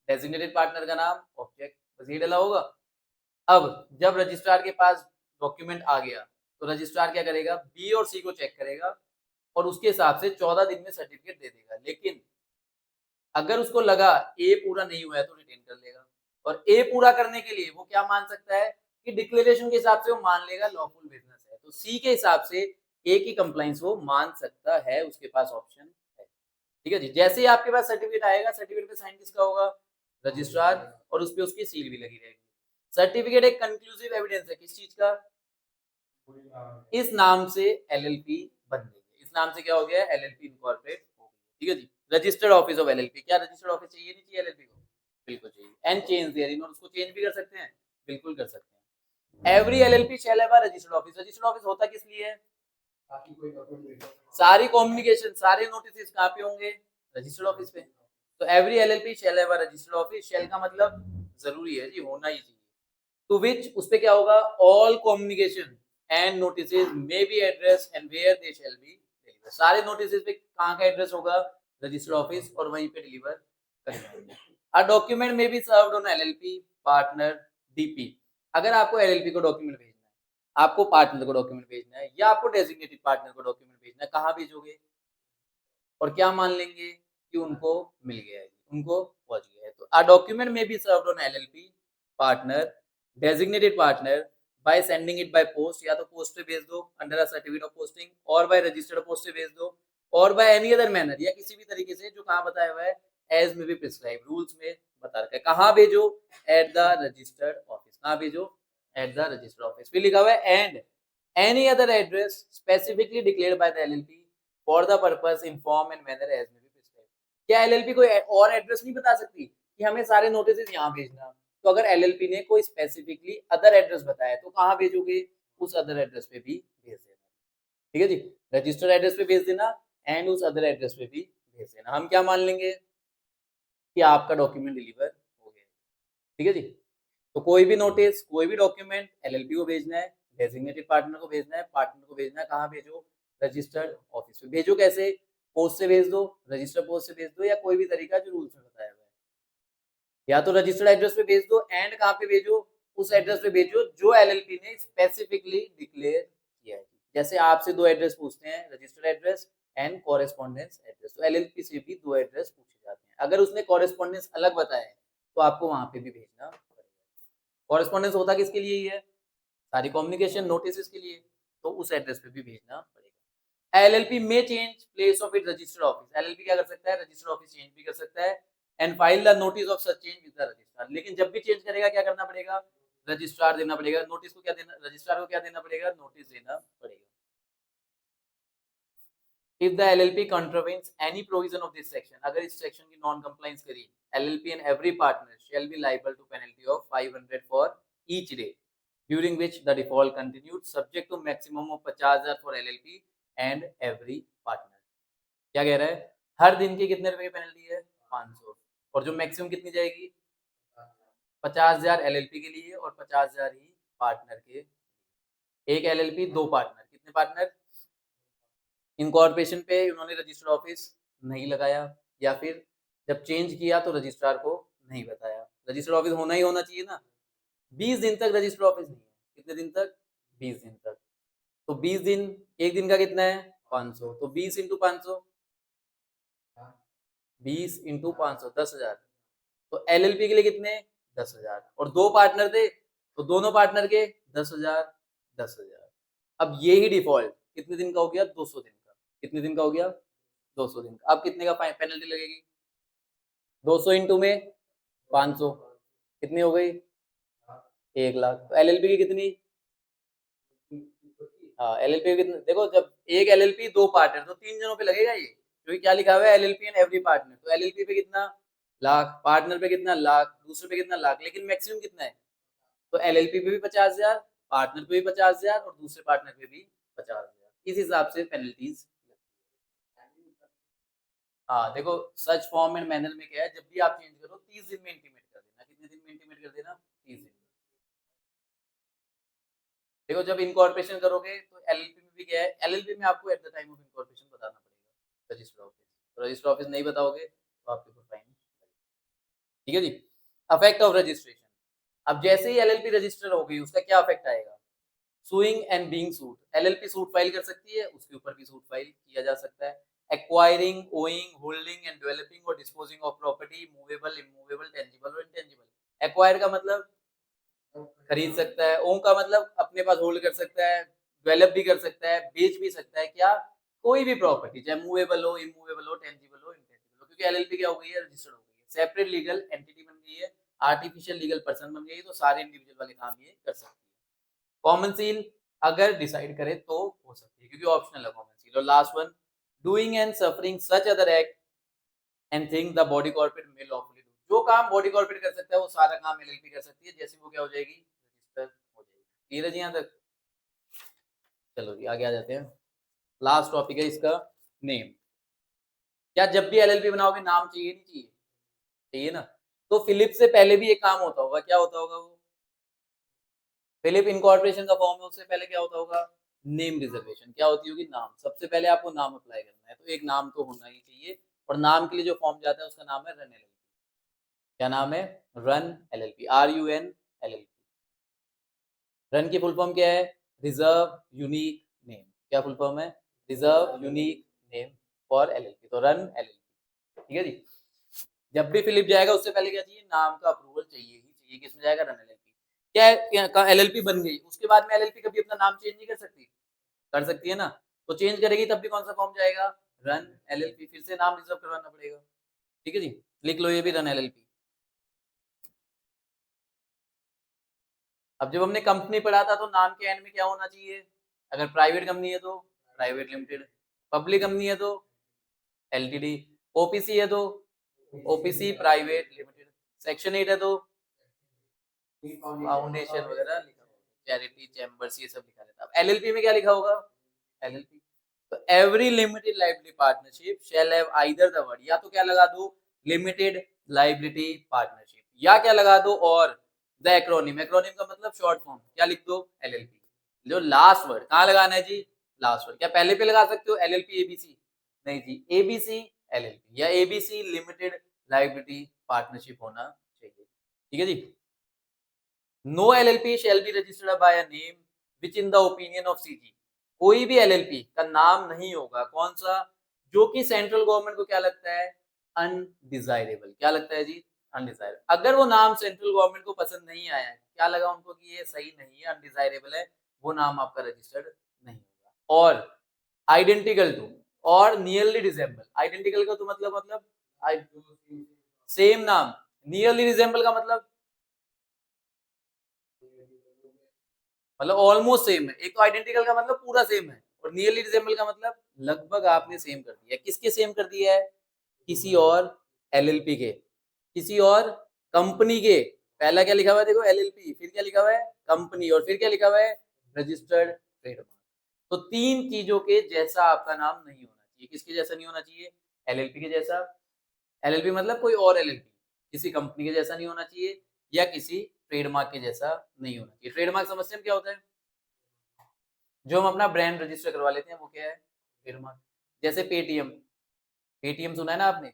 डेजिग्नेटेड पार्टनर का नाम, ऑब्जेक्ट, बस ये डला होगा। अब जब रजिस्ट्रार के पास डॉक्यूमेंट आ गया तो रजिस्ट्रार क्या करेगा, बी और सी को चेक करेगा और उसके हिसाब से 14 दिन में सर्टिफिकेट दे देगा। लेकिन अगर उसको लगा ए पूरा नहीं हुआ है तो रिटेन कर लेगा। और ए पूरा करने के लिए वो क्या मान सकता है कि डिक्लेरेशन के हिसाब से वो मान लेगा लॉफुल बिजनेस है, तो सी के हिसाब से ए की कंप्लाइंस वो मान सकता है, उसके पास ऑप्शन है। ठीक है जी। जैसे ही आपके पास सर्टिफिकेट आएगा, सर्टिफिकेट पे साइन किसका होगा, रजिस्ट्रार, और उस पे उसकी सील भी लगी रहेगी। सर्टिफिकेट एक कंक्लूसिव एविडेंस है किस चीज का, इस नाम से एलएलपी बन गई है। इस नाम से क्या हो गया, एलएलपी इनकॉर्पोरेट हो गई। ठीक है ji. Registered office of LLP. क्या रजिस्टर्ड ऑफिस चाहिए, नहीं चाहिए एलएलपी को? बिल्कुल चाहिए। एंड चेंज देयर इन, और उसको चेंज भी कर सकते हैं, बिल्कुल कर सकते हैं। Every LLP shall have a registered office. Registered office होता किस लिए है, सारी कम्युनिकेशन, सारे नोटिस कहाँ पे होंगे, रजिस्टर्ड ऑफिस पे। तो every LLP shall have a registered office. Shall का मतलब जरूरी है जी, होना ही चाहिए। टू विच, उस पे क्या होगा, all communication and notices may be address and where they shall be deliver. सारे नोटिसेस पे कहाँ का एड्रेस होगा, रजिस्टर्ड ऑफिस, और वहीं पे डिलीवर करेंगे। A document may be served on LLP, partner, DP. अगर आपको एलएलपी को डॉक्यूमेंट भेजना है, आपको पार्टनर को डॉक्यूमेंट भेजना है या आपको डेजिग्नेटेड पार्टनर को डॉक्यूमेंट भेजना है, कहाँ भेजोगे और क्या मान लेंगे कि उनको मिल गया है, उनको पहुंच गया है। तो अ डॉक्यूमेंट में be served on LLP partner designated partner by sending it by post, या तो पोस्ट पे भेज दो under a certificate of posting, और बाय रजिस्टर्ड पोस्ट से भेज दो, और बाय एनी अदर मैनर, या किसी भी तरीके से जो कहाँ बताया हुआ है as may be prescribe, rules में बता रखा है। कहाँ भेजो? At the registered office. कहाँ भेजो? At the registered office. फिर लिखा हुआ है and any other address specifically declared by the LLP for the purpose in form and manner as may be prescribe. क्या एलएलपी कोई और एड्रेस नहीं बता सकती कि हमें सारे नोटिस यहाँ भेजना? तो अगर एलएलपी ने कोई स्पेसिफिकली अदर एड्रेस बताया तो कहाँ भेजोगे? उस अदर एड्रेस पे भी भेज देना। ठीक है जी, रजिस्टर्ड एड्रेस पे भेज देना एंड उस अदर एड्रेस पे भी भेज देना। हम क्या मान लेंगे कि आपका डॉक्यूमेंट डिलीवर हो गया। ठीक है जी, तो कोई भी नोटिस, कोई भी डॉक्यूमेंट एलएलपी को भेजना है, डेजिग्नेटेड पार्टनर को भेजना है, पार्टनर को भेजना है, कहाँ भेजो? रजिस्टर्ड ऑफिस पे। भेजो कैसे? पोस्ट से भेज दो, रजिस्टर्ड पोस्ट से भेज दो, या कोई भी तरीका जो रूल्स में बताया हुआ है। या तो रजिस्टर्ड एड्रेस पे भेज दो एंड कहाँ पे भेजो? उस एड्रेस पे भेजो जो एलएलपी ने स्पेसिफिकली डिक्लेयर किया है। जैसे आपसे दो एड्रेस पूछते हैं, registered address and correspondence address, तो एलएलपी से भी दो एड्रेस पूछे जाते हैं। अगर उसने कॉरेस्पॉन्डेंस अलग बताया है तो आपको वहां पे भी भेजना पड़ेगा। कॉरेस्पॉन्डेंस होता किसके लिए ही है? सारी कम्युनिकेशन नोटिस के लिए, तो उस एड्रेस पे भी भेजना पड़ेगा। एलएलपी में change place of it registered office. LLP क्या कर सकता है? रजिस्टर्ड ऑफिस चेंज भी कर सकता है and file the notice of such change with the registrar. लेकिन जब भी चेंज करेगा क्या करना पड़ेगा? रजिस्ट्रार देना पड़ेगा। नोटिस को क्या देना? रजिस्ट्रार को क्या देना पड़ेगा? नोटिस देना पड़ेगा। If the LLP contravenes any provision of this section, अगर इस सेक्शन की नॉन कंप्लायंस करी, LLP and every partner shall be liable to penalty of 500 for each day during which the default continued, subject to maximum of 50,000 for LLP and every partner। क्या कह रहा है? हर दिन की कितने रुपए की पेनल्टी है? 500, और जो मैक्सिमम कितनी जाएगी? 50,000 एलएलपी के लिए और 50,000 ही पार्टनर के। एक एलएलपी, दो पार्टनर, कितने पार्टनर? इनकॉर्पोरेशन पे उन्होंने रजिस्टर्ड ऑफिस नहीं लगाया, या फिर जब चेंज किया तो रजिस्ट्रार को नहीं बताया। रजिस्टर्ड ऑफिस होना ही होना चाहिए ना। 20 दिन तक रजिस्टर्ड ऑफिस नहीं है। कितने दिन तक? 20 दिन तक। तो 20 दिन, एक दिन का कितना है? 500, तो 20 इंटू 500, 20 इंटू 500, 10,000। तो एलएलपी के लिए कितने? 10,000, और दो पार्टनर थे तो दोनों पार्टनर के 10,000, 10,000। अब ये ही डिफॉल्ट कितने दिन का हो गया? 200 दिन का। कितने दिन का हो गया? 200 दिन का। अब कितने का पेनल्टी लगेगी? 200 इंटू में 500, कितनी हो गई? 1,00,000। तो एलएलपी की कितनी? हाँ, एलएलपी की कितनी? देखो, जब एक एलएलपी दो पार्टनर तो 3 जनों पे लगेगा ये, क्योंकि क्या लिखा हुआ है? LLP and every partner. तो एलएलपी पे कितना? लाख, पार्टनर पे कितना? लाख, दूसरे पे कितना? लाख। लेकिन मैक्सिमम कितना है? तो एलएलपी पे भी 50,000, पार्टनर पे भी 50,000 और दूसरे पार्टनर पे भी 50,000। इस हिसाब से पेनल्टीज। हाँ, देखो, सच फॉर्म एंड मैनर में क्या है, जब भी आप चेंज करो 30 दिन में इंटीमेट कर देना। कितने दिन में इंटीमेट कर देना? 30 दिन। देखो, जब इनकॉर्पोरेशन करोगे तो एलएलपी में भी क्या है? एलएलपी में आपको at the time of incorporation बताना पड़ेगा रजिस्टर ऑफिस। तो रजिस्टर ऑफिस नहीं बताओगे तो आपके ऊपर फाइन। ठीक है जी। Affect of registration. अब जैसे ही एलएलपी रजिस्टर हो गई, उसका क्या अफेक्ट आएगा? Sewing and being sued. LLP suit file कर सकती है, उसके ऊपर भी सूट फाइल किया जा सकता है। Acquiring, owing, holding and developing और disposing of property, movable, immovable, tangible और इंटेंजिबल। एक्वायर का मतलब खरीद सकता है, ओन का मतलब अपने पास होल्ड कर सकता है, डेवलप भी कर सकता है, बेच भी सकता है। क्या? कोई भी प्रॉपर्टी, चाहे मूवेबल हो, इमूवेबल हो, टेंजिबल हो, इंटेंजिबल हो, क्योंकि एलएलपी क्या हो गई है? रजिस्टर्ड हो गई है, सेपरेट लीगल एंटिटी बन गई है, आर्टिफिशियल लीगल पर्सन बन गई है, तो सारे इंडिविजुअल वाले काम ये कर सकती है। कॉमन सील अगर डिसाइड करे तो हो सकती है, क्योंकि ऑप्शनल है कॉमन सील। और last one, doing and suffering such other act and think the body corporate में लॉफुली डू। जो काम बॉडी कॉर्पोरेट कर सकता है वो सारा काम एलएलपी कर सकती है, जैसे वो क्या हो जाएगी? रजिस्टर हो जाएगी। क्लियर है जी यहाँ तक? चलो जी, आगे आ जाते हैं। लास्ट टॉपिक है इसका, नेम। क्या जब भी एलएलपी बनाओगे नाम चाहिए नहीं चाहिए? चाहिए ना। तो फिलिप से पहले भी एक काम होता होगा, क्या होता होगा वो? फिलिप इनकॉर्पोरेशन का फॉर्म है, उससे पहले क्या होता होगा? Name reservation. क्या होती होगी? नाम। सबसे पहले आपको नाम अप्लाई करना है, तो एक नाम तो होना ही चाहिए, और नाम के लिए जो फॉर्म जाता है उसका नाम है रन एलएलपी। क्या नाम है? Run LLP, RUN LLP। Run की फुल फॉर्म क्या है? Reserve unique name. क्या फुल फॉर्म है? Reserve unique name for LLP. तो रन एलएलपी। ठीक है जी। जब भी फिलिप जाएगा उससे पहले क्या चाहिए? नाम का अप्रूवल चाहिए ही चाहिए। किसमें जाएगा? Run LLP. क्या है? एलएलपी बन गई, उसके बाद में एलएलपी कभी अपना नाम चेंज नहीं कर सकती? कर सकती है ना। तो चेंज करेगी तब भी कौन सा फॉर्म जाएगा? Run LLP. फिर से नाम रिजर्व करवाना पड़ेगा। ठीक है जी, लिख लो ये भी, रन एलएलपी। अब जब हमने कंपनी पढ़ा था तो नाम के एंड में क्या होना चाहिए? अगर प्राइवेट कंपनी है तो प्राइवेट लिमिटेड, पब्लिक कंपनी है तो एलटीडी, ओपीसी है तो ओपीसी प्राइवेट लिमिटेड, सेक्शन 8 है तो फाउंडेशन वगैरह लिखा होगा, चैरिटी, चैम्बर्स, ये सब लिखा रहता है। अब एलएलपी में क्या लिखा होगा? एलएलपी। तो every limited liability partnership shall have either the word, या तो क्या लगा दो? लिमिटेड लाइबिलिटी पार्टनरशिप, या क्या लगा दो? और द एक्रोनिम। एक्रोनिम का मतलब शॉर्ट फॉर्म, क्या लिख दो? एलएलपी। जो लास्ट वर्ड कहाँ लगाना है जी? Last word. क्या पहले पे लगा सकते हो एलएलपी एबीसी? नहीं जी, एबीसी एलएलपी या एबीसी लिमिटेड लाइबिलिटी पार्टनरशिप होना चाहिए। ठीक है ji. No LLP shall be registered by a name which in the opinion of CG. कोई भी एलएलपी का नाम नहीं होगा, कौन सा? जो कि सेंट्रल गवर्नमेंट को क्या लगता है? अनडिजायरेबल। क्या लगता है जी? अनडिजायरेबल। अगर वो नाम सेंट्रल गवर्नमेंट को पसंद नहीं आया है, क्या लगा उनको कि ये सही नहीं है, अनडिजायरेबल है, वो नाम आपका रजिस्टर्ड नहीं होगा। और आइडेंटिकल टू और नियरली रिजेंबल। आइडेंटिकल का तो मतलब सेम नाम। नियरली रिजेंबल का मतलब ऑलमोस्ट सेम है। एक तो आइडेंटिकल का मतलब पूरा सेम है, और नियरली रिजेंबल का मतलब लगभग आपने सेम कर दिया। किसके सेम कर दिया है? किसी और एलएलपी के, किसी और कंपनी के। पहला क्या लिखा हुआ है देखो? एलएलपी, फिर क्या लिखा हुआ है? कंपनी, और फिर क्या लिखा हुआ है? Registered trademark. तो तीन चीजों के जैसा आपका नाम नहीं होना चाहिए। किसके जैसा नहीं होना चाहिए? एलएलपी के जैसा। एलएलपी मतलब कोई और एलएलपी, किसी कंपनी के जैसा नहीं होना चाहिए, या किसी ट्रेडमार्क के जैसा नहीं होना चाहिए। ट्रेडमार्क समझते हैं क्या होता है? जो हम अपना ब्रांड रजिस्टर करवा लेते हैं वो क्या है? ट्रेडमार्क। जैसे पेटीएम, पेटीएम सुना है ना आपने?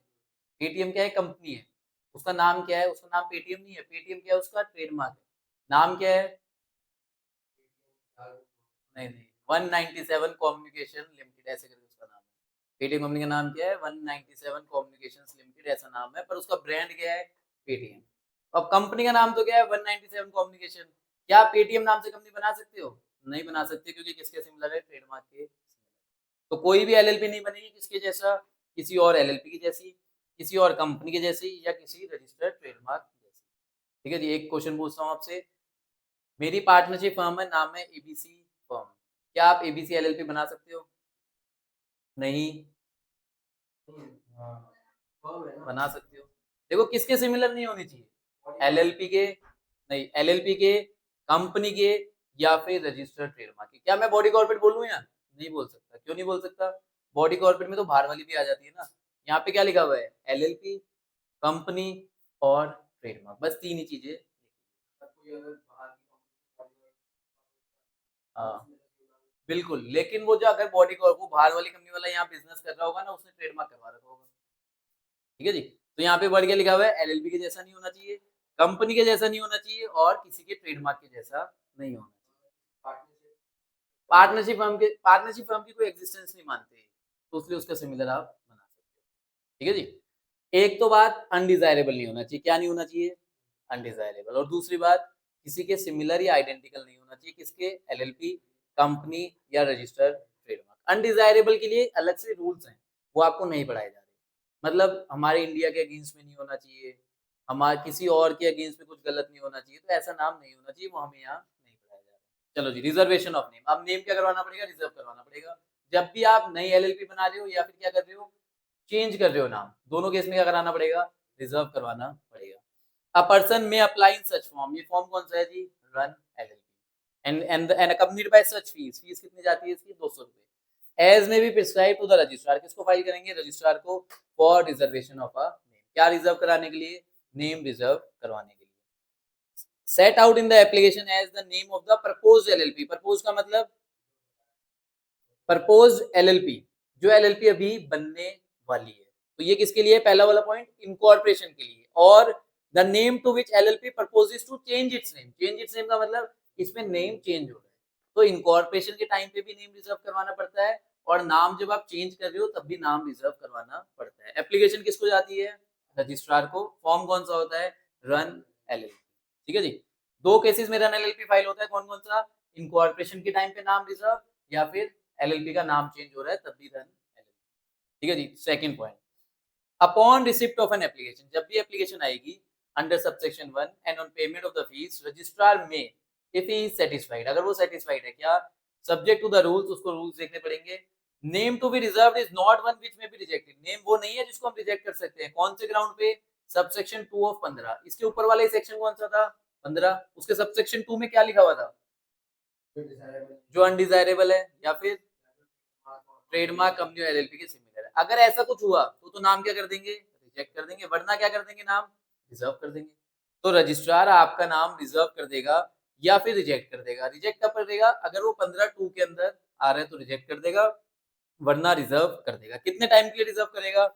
पेटीएम क्या है? कंपनी है। उसका नाम क्या है? उसका नाम पेटीएम नहीं है। पेटीएम क्या है? उसका ट्रेडमार्क है। नाम क्या है? नहीं नहीं, 197 कम्युनिकेशन लिमिटेड ऐसे करके उसका नाम है। पेटीएम कंपनी का नाम क्या है? 197 कम्युनिकेशंस लिमिटेड ऐसा नाम है, पर उसका ब्रांड क्या है? पेटीएम। अब कंपनी का नाम तो क्या है? 197 कम्युनिकेशन। क्या आप पेटीएम नाम से कंपनी बना सकते हो? नहीं बना सकते, क्योंकि किसके सिमिलर है? ट्रेडमार्क के। तो कोई भी एलएलपी नहीं बनेगी किसके जैसा? किसी और एलएलपी की जैसी, किसी और कंपनी के जैसी, या किसी रजिस्टर्ड ट्रेडमार्क जैसी। ठीक है जी। एक क्वेश्चन पूछता हूँ आपसे। मेरी पार्टनरशिप फर्म है, नाम है एबीसी फर्म। क्या आप एबीसी एलएलपी बना सकते हो? नहीं। बना सकते हो। देखो किसके सिमिलर नहीं होनी चाहिए? एलएलपी के, नहीं एलएलपी के, कंपनी के, या फिर रजिस्टर्ड ट्रेडमार्क के। क्या मैं बॉडी कॉर्पोरेट बोलूं? या नहीं बोल सकता। क्यों नहीं बोल सकता? बॉडी कॉर्पोरेट में तो बाहर वाली भी आ जाती है ना। यहाँ पे क्या लिखा हुआ है? एलएलपी, कंपनी और ट्रेडमार्क, बस तीन ही चीजें। हाँ बिल्कुल, लेकिन वो जो अगर बॉडी को बाहर वाली कंपनी वाला यहाँ बिजनेस कर रहा होगा ना, उसने ट्रेडमार्क करवा रखा होगा। ठीक है जी। तो यहाँ पे वर्ड क्या लिखा हुआ है? एलएलपी के जैसा नहीं होना चाहिए, कंपनी के जैसा नहीं होना चाहिए, और किसी के ट्रेडमार्क के जैसा नहीं होना चाहिए। पार्टनरशिप फर्म की कोई एग्जिस्टेंस नहीं मानते, तो इसलिए उसका सिमिलर आप बना सकते हो। ठीक है जी। एक तो बात अनडिजायरेबल नहीं होना चाहिए। क्या नहीं होना चाहिए? अनडिजायरेबल। और दूसरी बात, किसी के सिमिलर या आइडेंटिकल नहीं होना चाहिए। किसके? एलएलपी, कंपनी या रजिस्टर्ड ट्रेडमार्क। अनडिजायरेबल के लिए अलग से रूल्स हैं, वो आपको नहीं पढ़ाए जा रहे। मतलब हमारे इंडिया के अगेंस्ट में नहीं होना चाहिए, हमारे किसी और के अगेंस्ट में कुछ गलत नहीं होना चाहिए, तो ऐसा नाम नहीं होना चाहिए, वो हमें यहाँ नहीं पढ़ाया जा रहा। चलो जी, रिजर्वेशन ऑफ नेम। अब नेम क्या करवाना पड़ेगा? रिजर्व करवाना पड़ेगा। जब भी आप नई एलएलपी बना रहे हो या फिर क्या कर रहे हो, चेंज कर रहे हो नाम, दोनों केस में क्या कराना पड़ेगा? रिजर्व करवाना पड़ेगा। A person may apply in such form. ये फॉर्म कौन सा है ji? Run LLP. And accompanied by such fees. Fees कितनी जाती है इसकी? 200 रुपए। As may be prescribe to the registrar. किसको फाइल करेंगे? रजिस्ट्रार को। For reservation of a name. क्या रिजर्व कराने के लिए? नेम रिजर्व करवाने के लिए। Set out in the application as the name of the proposed LLP. Propose का मतलब प्रपोज्ड एलएलपी, जो एलएलपी अभी बनने वाली है। तो ये किसके लिए? पहला वाला पॉइंट इनकॉर्पोरेशन के लिए। और the name to which LLP proposes to change its name. Change its name का मतलब इसमें नेम चेंज हो रहा है, तो इनकॉर्पोरेशन के टाइम पे भी नेम रिजर्व करवाना पड़ता है और नाम जब आप चेंज कर रहे हो तब भी नाम रिजर्व करवाना पड़ता है। एप्लीकेशन किसको जाती है? रजिस्ट्रार को। फॉर्म कौन सा होता है? Run LLP. ठीक है जी। दो केसेस में रन एलएलपी फाइल होता है, कौन कौन सा? इनकॉर्पोरेशन के टाइम पे नाम रिजर्व, या फिर एलएलपी का नाम चेंज हो रहा है तब भी रन एलएलपी। ठीक है ji. Second point, upon receipt of an application, जब भी एप्लीकेशन आएगी under subsection 1 and on payment of the fees, registrar may if he is satisfied, अगर वो सेटिस्फाइड है, क्या? सब्जेक्ट टू द रूल्स, उसको रूल्स देखने पड़ेंगे। Name to be reserved is not one which may be rejected, name वो नहीं है जिसको हम रिजेक्ट कर सकते हैं। कौन से ग्राउंड पे? Subsection 2 of 15। इसके ऊपर वाला ही सेक्शन कौन सा था? 15। उसके सबसेक्शन 2 में क्या लिखा हुआ था? जो अनडिजायरेबल है या फिर ट्रेडमार्क कंपनी और एलएलपी के सिमिलर है। अगर ऐसा कुछ हुआ तो नाम क्या कर देंगे? रिजेक्ट कर देंगे, वरना क्या कर देंगे? नाम रिजर्व कर देंगे। तो रजिस्ट्रार आपका नाम रिजर्व कर देगा या फिर रिजेक्ट कर देगा। रिजेक्ट कब कर देगा? अगर वो 15(2) के अंदर आ रहा है तो रिजेक्ट कर देगा, वरना रिजर्व कर देगा। कितने टाइम के लिए रिजर्व करेगा?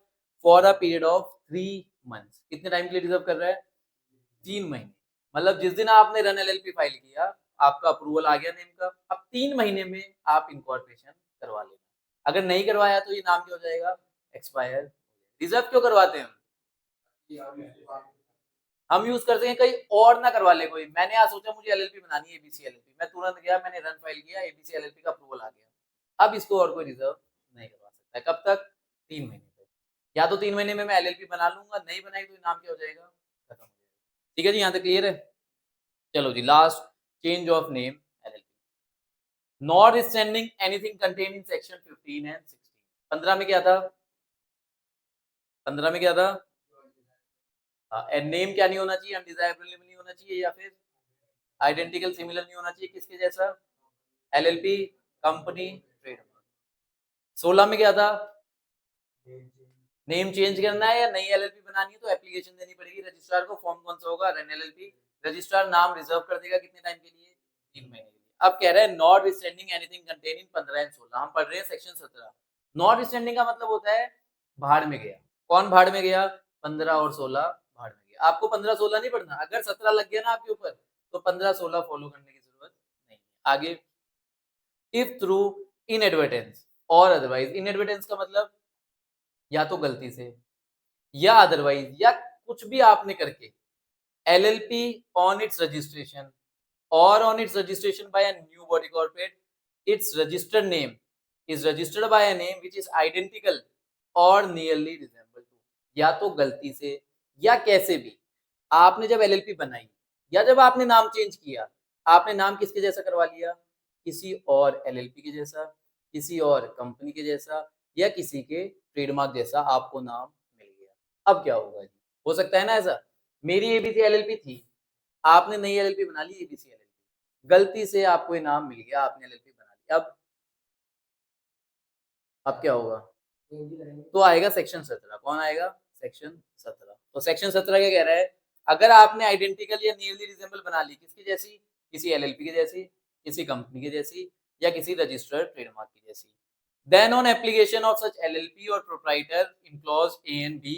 For a period of 3 months. कितने टाइम के लिए रिजर्व कर रहा है? 3 महीने। मतलब जिस दिन आपने रन एलएलपी फाइल किया, आपका अप्रूवल आ गया नेम का, अब 3 महीने में आप इनकॉर्पोरेशन करवा लेना। अगर नहीं करवाया तो ये नाम क्या हो जाएगा? एक्सपायर। रिजर्व क्यों करवाते हैं हम यूज करते हैं कहीं और ना करवा ले कोई। मैंने आज सोचा मुझे एलएलपी बनानी है, एबीसी एलएलपी, मैं तुरंत गया, मैंने रन फाइल किया, एबीसी एलएलपी का अप्रूवल आ गया। अब इसको और कोई रिजर्व नहीं करवा सकता है। कब तक? 3 महीने तक। या तो 3 महीने में मैं एलएलपी बना लूंगा, नहीं बनाई तो नाम क्या हो जाएगा? खत्म हो जाएगा। ठीक है जी, यहाँ तक क्लियर है? चलो ji, last, change of name LLP. Notwithstanding anything contained in section 15 and 16। 15 में क्या था? 15 में क्या था? नेम क्या नहीं होना चाहिए? अनडिजायरेबल नहीं होना चाहिए, या फिर आइडेंटिकल सिमिलर नहीं होना चाहिए किसके जैसा? LLP, company, trademark. 16 में क्या था? नेम चेंज करना है या नई एलएलपी बनानी है तो एप्लीकेशन देनी पड़ेगी रजिस्ट्रार को। फॉर्म कौन सा होगा? Run LLP. रजिस्ट्रार नाम रिजर्व कर देगा कितने टाइम के लिए? 3 महीने के लिए। अब कह रहा है not withstanding anything contain in 15 and 16। हम पढ़ रहे हैं सेक्शन 17। नॉट विथस्टैंडिंग का मतलब होता है भाड़ में गया। कौन भाड़ में गया? 15 और 16 भाड़ में गया। आपको 15-16 नहीं पढ़ना, अगर 17 लग गया ना आपके ऊपर तो 15-16 फॉलो करने की जरूरत नहीं है। आगे, इफ थ्रू इनएडवर्टेंस और अदरवाइज। इनएडवर्टेंस का मतलब या तो गलती से या अदरवाइज, या कुछ भी आपने करके LLP on its registration or on its registration by a new body corporate, its registered name is registered by a name which is identical or nearly resemble to। या तो गलती से या कैसे भी आपने जब LLP बनाई या जब आपने नाम चेंज किया, आपने नाम किसके जैसा करवा लिया? किसी और LLP के जैसा, किसी और कंपनी के जैसा, या किसी के ट्रेडमार्क जैसा आपको नाम मिल गया। अब क्या होगा जी? हो सकता है ना ऐसा, मेरी एबीसी एलएलपी थी, आपने नई एलएलपी बना ली एबीसी एलएलपी, गलती से आपको ये नाम मिल गया, आपने एलएलपी बना ली। अब क्या होगा? तो आएगा सेक्शन 17। कौन आएगा? सेक्शन 17। तो सेक्शन 17 क्या कह रहा है? अगर आपने आइडेंटिकल या नियरली रिजेंबल बना ली, किसकी जैसी? किसी एलएलपी की जैसी, किसी कंपनी की जैसी, या किसी रजिस्टर्ड ट्रेडमार्क की जैसी, then on application of such LLP और proprietor in clause A and B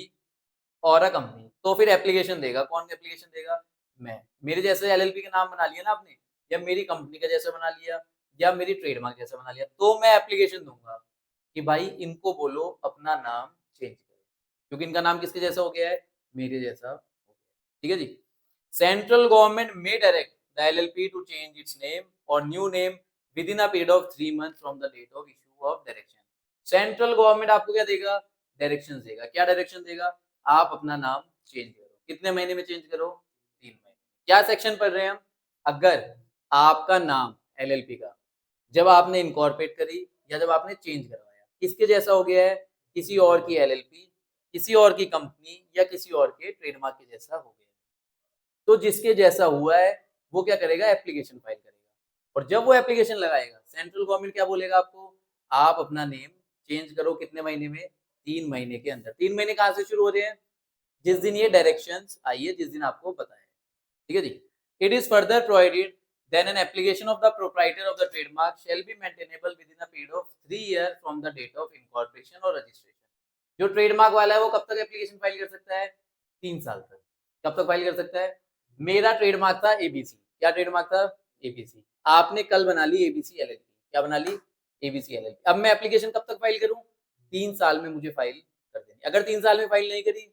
और अ कंपनी, तो फिर एप्लीकेशन देगा। कौन एप्लीकेशन देगा? मैं। मेरे जैसे एलएलपी का नाम बना लिया ना आपने, या मेरी कंपनी का जैसा बना लिया, या मेरी ट्रेडमार्क जैसा बना लिया, तो मैं एप्लीकेशन दूंगा कि भाई इनको बोलो अपना नाम चेंज करें, क्योंकि इनका नाम किसके जैसा हो गया है? मेरे जैसा हो गया। ठीक है ji. Central government may direct the LLP to change its name और new name within a period of 3 months from the date of issue of direction. Central government आपको क्या देगा? डायरेक्शन देगा। क्या डायरेक्शन देगा? आप अपना नाम चेंज करो। कितने महीने में चेंज करो? 3 महीने। क्या सेक्शन पढ़ रहे हैं हम? अगर आपका नाम एलएलपी का जब आपने इनकॉर्पोरेट करी या जब आपने चेंज करवाया, किसके जैसा हो गया है? किसी और की एलएलपी, किसी और की कंपनी, या किसी और के ट्रेडमार्क के जैसा हो गया, तो जिसके जैसा हुआ है वो क्या करेगा? एप्लीकेशन फाइल करेगा। और जब वो एप्लीकेशन लगाएगा, सेंट्रल गवर्नमेंट क्या बोलेगा आपको? आप अपना नेम चेंज करो। कितने महीने में? 3 महीने के अंदर। 3 महीने कहाँ से शुरू हो रहे हैं? जिस दिन ये डायरेक्शंस आई है, जिस दिन आपको बताया। ठीक है ji. It is further provided then an application of the proprietor of the trademark shall be maintainable within a period of 3 years from the date of incorporation or registration। जो ट्रेडमार्क वाला है वो कब तक एप्लीकेशन फाइल कर सकता है? 3 साल तक। कब तक फाइल कर सकता है? मेरा ट्रेडमार्क था एबीसी। क्या ट्रेडमार्क था? एबीसी, आपने कल बना ली एबीसी एलएलपी, क्या बना ली एबीसी एलएलपी। अब मैं एप्लीकेशन कब तक फाइल करूं, 3 साल में मुझे फाइल कर देनी। अगर 3 साल में फाइल नहीं करी,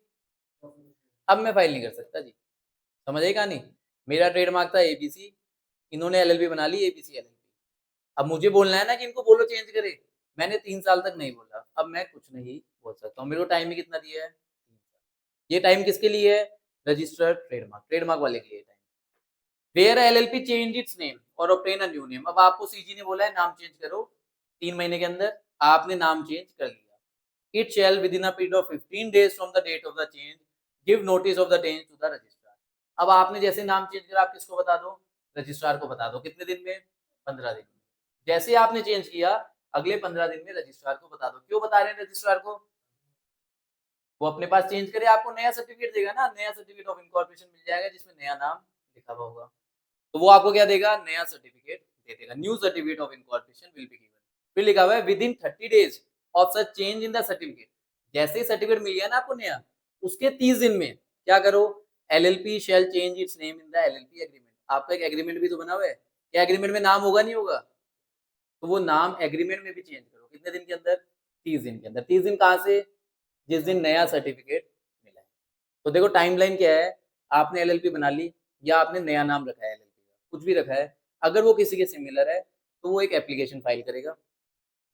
अब मैं फाइल नहीं कर सकता जी, समझ आई कहानी। मेरा ट्रेडमार्क था एबीसी, इन्होंने एलएलपी बना ली एबीसी एलएलपी। अब मुझे बोलना है ना कि इनको बोलो चेंज करे, मैंने 3 साल तक नहीं बोला, अब मैं कुछ नहीं बोल सकता हूँ। मेरे को टाइम ही कितना दिया है, 3 साल। ये टाइम किसके लिए है, रजिस्टर्ड ट्रेडमार्क, ट्रेडमार्क वाले के लिए time. Where LLP change its name or obtain a new name, अब आपको सीजी ने बोला है नाम चेंज करो, 3 महीने के अंदर आपने नाम चेंज कर लिया। It shall within a period of 15 days from the date of the change give notice of the change to the registrar. अब आपने जैसे नाम चेंज करा, आप किसको बता दो, रजिस्ट्रार को बता दो। कितने दिन में, 15 दिन में। जैसे आपने चेंज किया, अगले 15 दिन में रजिस्ट्रार को बता दो। क्यों बता रहे हैं रजिस्ट्रार को, वो अपने पास चेंज करे, आपको नया सर्टिफिकेट देगा ना, नया सर्टिफिकेट ऑफ इनकॉर्पोरेशन मिल जाएगा जिसमें नया नाम लिखा हुआ होगा। तो वो आपको क्या देगा, नया सर्टिफिकेट दे देगा। New certificate of incorporation will be given. फिर लिखा हुआ है with in 30 days of such change in the certificate. जैसे ही सर्टिफिकेट मिल गया ना आपको नया, उसके 30 दिन में क्या करो, LLP shell change its name in the LLP agreement. आपका एक एग्रीमेंट भी तो बना हुआ है, क्या एग्रीमेंट में नाम होगा नहीं होगा, तो वो नाम एग्रीमेंट में भी चेंज करो। कितने दिन के अंदर, 30 दिन के अंदर। 30 दिन कहाँ से, जिस दिन नया सर्टिफिकेट मिला है। तो देखो टाइमलाइन क्या है, आपने एलएलपी बना ली या आपने नया नाम रखा है एलएलपी का, कुछ भी रखा है, अगर वो किसी के सिमिलर है तो वो एक एप्लीकेशन फाइल करेगा।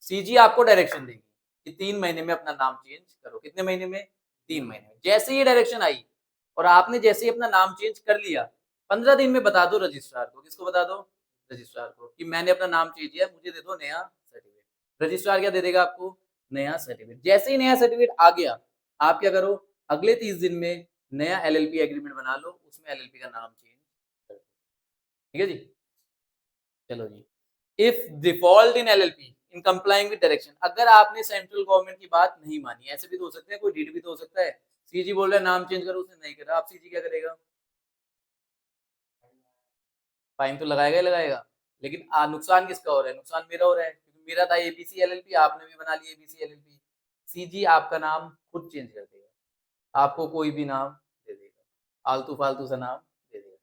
सीजी आपको डायरेक्शन देगी कि 3 महीने में अपना नाम चेंज करो। कितने महीने में, 3 महीने में। जैसे ये डायरेक्शन आई और आपने जैसे ही अपना नाम चेंज कर लिया, 15 दिन में बता दो रजिस्ट्रार को। किसको बता दो, रजिस्ट्रार को, कि मैंने अपना नाम चेंज किया, मुझे दे दो नया सर्टिफिकेट। रजिस्ट्रार क्या दे देगा आपको, नया सर्टिफिकेट। जैसे ही नया सर्टिफिकेट आ गया, आप क्या करो, अगले 30 दिन में नया एलएलपी एग्रीमेंट बना लो, उसमें एलएलपी का नाम चेंज कर दो। ठीक है जी, चलो ji. If default in LLP in complying with direction, अगर आपने सेंट्रल गवर्नमेंट की बात नहीं मानी, ऐसे भी तो हो सकते हैं, कोई डीड भी तो हो सकता है, सीजी बोल रहा है नाम चेंज करो, उसने नहीं करा, आप सीजी क्या करेगा, फाइन तो लगाएगा ही लगाएगा। लेकिन नुकसान किसका हो रहा है, नुकसान मेरा हो रहा है, क्योंकि मेरा था एबीसी एलएलपी, आपने भी बना लिया एबीसी एलएलपी। सीजी आपका नाम खुद चेंज कर देगा, आपको कोई भी नाम दे देगा, आलतू फालतू सा नाम दे देगा।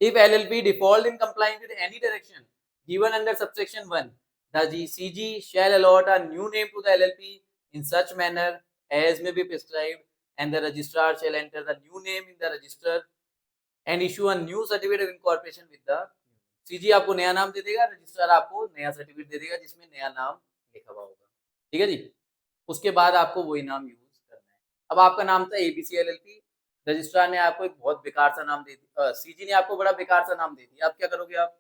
If LLP default in complying with any direction given under subsection 1, the GCG shall allot a new name to the LLP in such manner as may be prescribed, and the registrar shall enter the new name in the register and issue a new certificate of incorporation with the CG आपको नया नाम दे देगा, registrar आपको नया certificate दे देगा जिसमें नया नाम लिखा हुआ होगा। ठीक है जी, उसके बाद आपको वही नाम यूज करना है। अब आपका नाम था एबीसी एलएलपी, रजिस्ट्रार ने आपको एक बहुत बेकार सा नाम दे दिया, सीजी ने आपको बड़ा बेकार सा नाम दे दिया, आप क्या करोगे, आप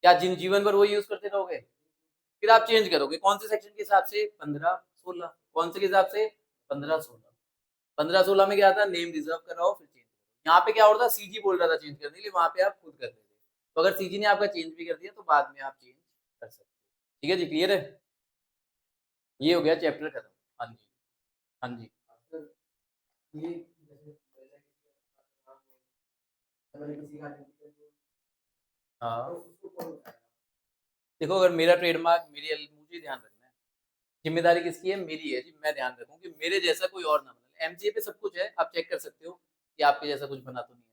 क्या जिन जीवन भर वही यूज करते रहोगे, फिर आप चेंज करोगे। कौन से सेक्शन के हिसाब से, 15-16, कौन से के हिसाब से, 15-16। 15-16 में क्या था, नेम रिजर्व कराओ फिर चेंज। यहाँ पे क्या हो रहा था, सीजी बोल रहा था चेंज करने के लिए, वहां पे आप खुद कर रहे थे। तो अगर सीजी ने आपका चेंज भी कर दिया तो बाद में आप चेंज कर सकते हो। ठीक है जी, क्लियर है, ये हो गया चैप्टर खत्म। हाँ जी, हाँ जी। हाँ देखो, अगर मेरा ट्रेडमार्क मुझे ध्यान रखना है, जिम्मेदारी किसकी है, मेरी है जी, मैं ध्यान रखूं कि मेरे जैसा कोई और ना बने। एमसीए पे सब कुछ है, आप चेक कर सकते हो कि आपके जैसा कुछ बना तो नहीं है।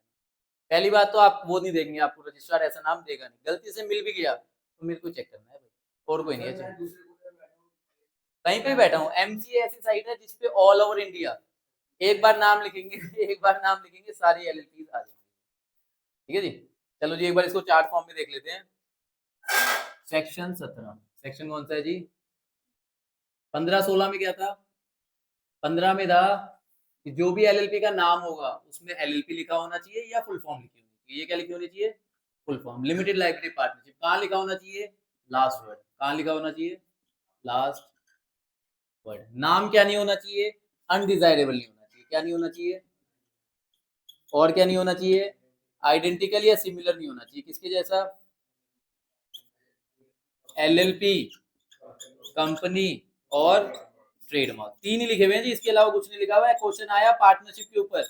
पहली बात तो आप वो नहीं देंगे, आपको रजिस्ट्रार ऐसा नाम देगा नहीं, गलती से मिल भी गया तो मेरे को चेक करना है भाई, और कोई नहीं है। कहीं पे बैठा हूँ, एमसीए ऐसी साइट है जिसपे ऑल ओवर इंडिया एक बार नाम लिखेंगे एक बार नाम लिखेंगे, सारी एलएलपीज आ जाएंगी। ठीक है जी, चलो जी, एक बार इसको चार्ट फॉर्म में देख लेते हैं। सेक्शन 17, सेक्शन कौन सा है जी, 15-16 में क्या था, 15 में था कि जो भी एलएलपी का नाम होगा उसमें एलएलपी लिखा होना चाहिए या फुल फॉर्म लिखी होनी चाहिए। ये क्या लिखी होनी चाहिए, full form. Limited liability partnership कहाँ लिखा होना चाहिए, लास्ट वर्ड। कहाँ लिखा होना चाहिए, लास्ट वर्ड। नाम क्या नहीं होना चाहिए, अनडिजायरेबल नहीं होना चाहिए। क्या नहीं होना चाहिए, और क्या नहीं होना चाहिए, आइडेंटिकल या सिमिलर नहीं होना चाहिए। किसके जैसा, एलएलपी, कंपनी और ट्रेडमार्क, तीन ही लिखे हुए हैं जी, इसके अलावा कुछ नहीं लिखा हुआ है। क्वेश्चन आया पार्टनरशिप के ऊपर,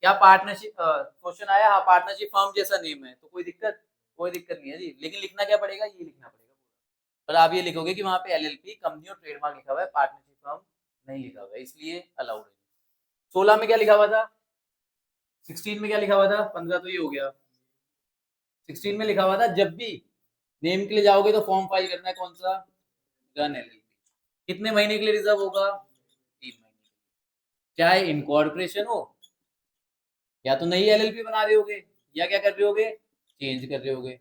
क्या पार्टनरशिप, क्वेश्चन आया हाँ पार्टनरशिप फर्म जैसा नेम है, तो कोई दिक्कत, कोई दिक्कत नहीं है जी। लेकिन लिखना क्या पड़ेगा, ये लिखना पड़ेगा। पर आप ये लिखोगे कि वहां पे एलएलपी, कंपनी और ट्रेडमार्क लिखा हुआ है, पार्टनरशिप फर्म नहीं लिखा हुआ है, इसलिए अलाउड है। 16 में क्या लिखा हुआ था, 16 में क्या लिखा हुआ था? 15 तो ये हो गया। 16 में लिखा हुआ था जब भी नेम के लिए जाओगे तो फॉर्म फाइल करना है, कौन सा? Gun LLP. कितने महीने के लिए रिजर्व होगा? 3 महीने। चाहे इनकॉर्पोरेशन हो या तो नई एलएलपी बना रहे होगे या क्या कर रहे होगे, चेंज कर रहे होगे,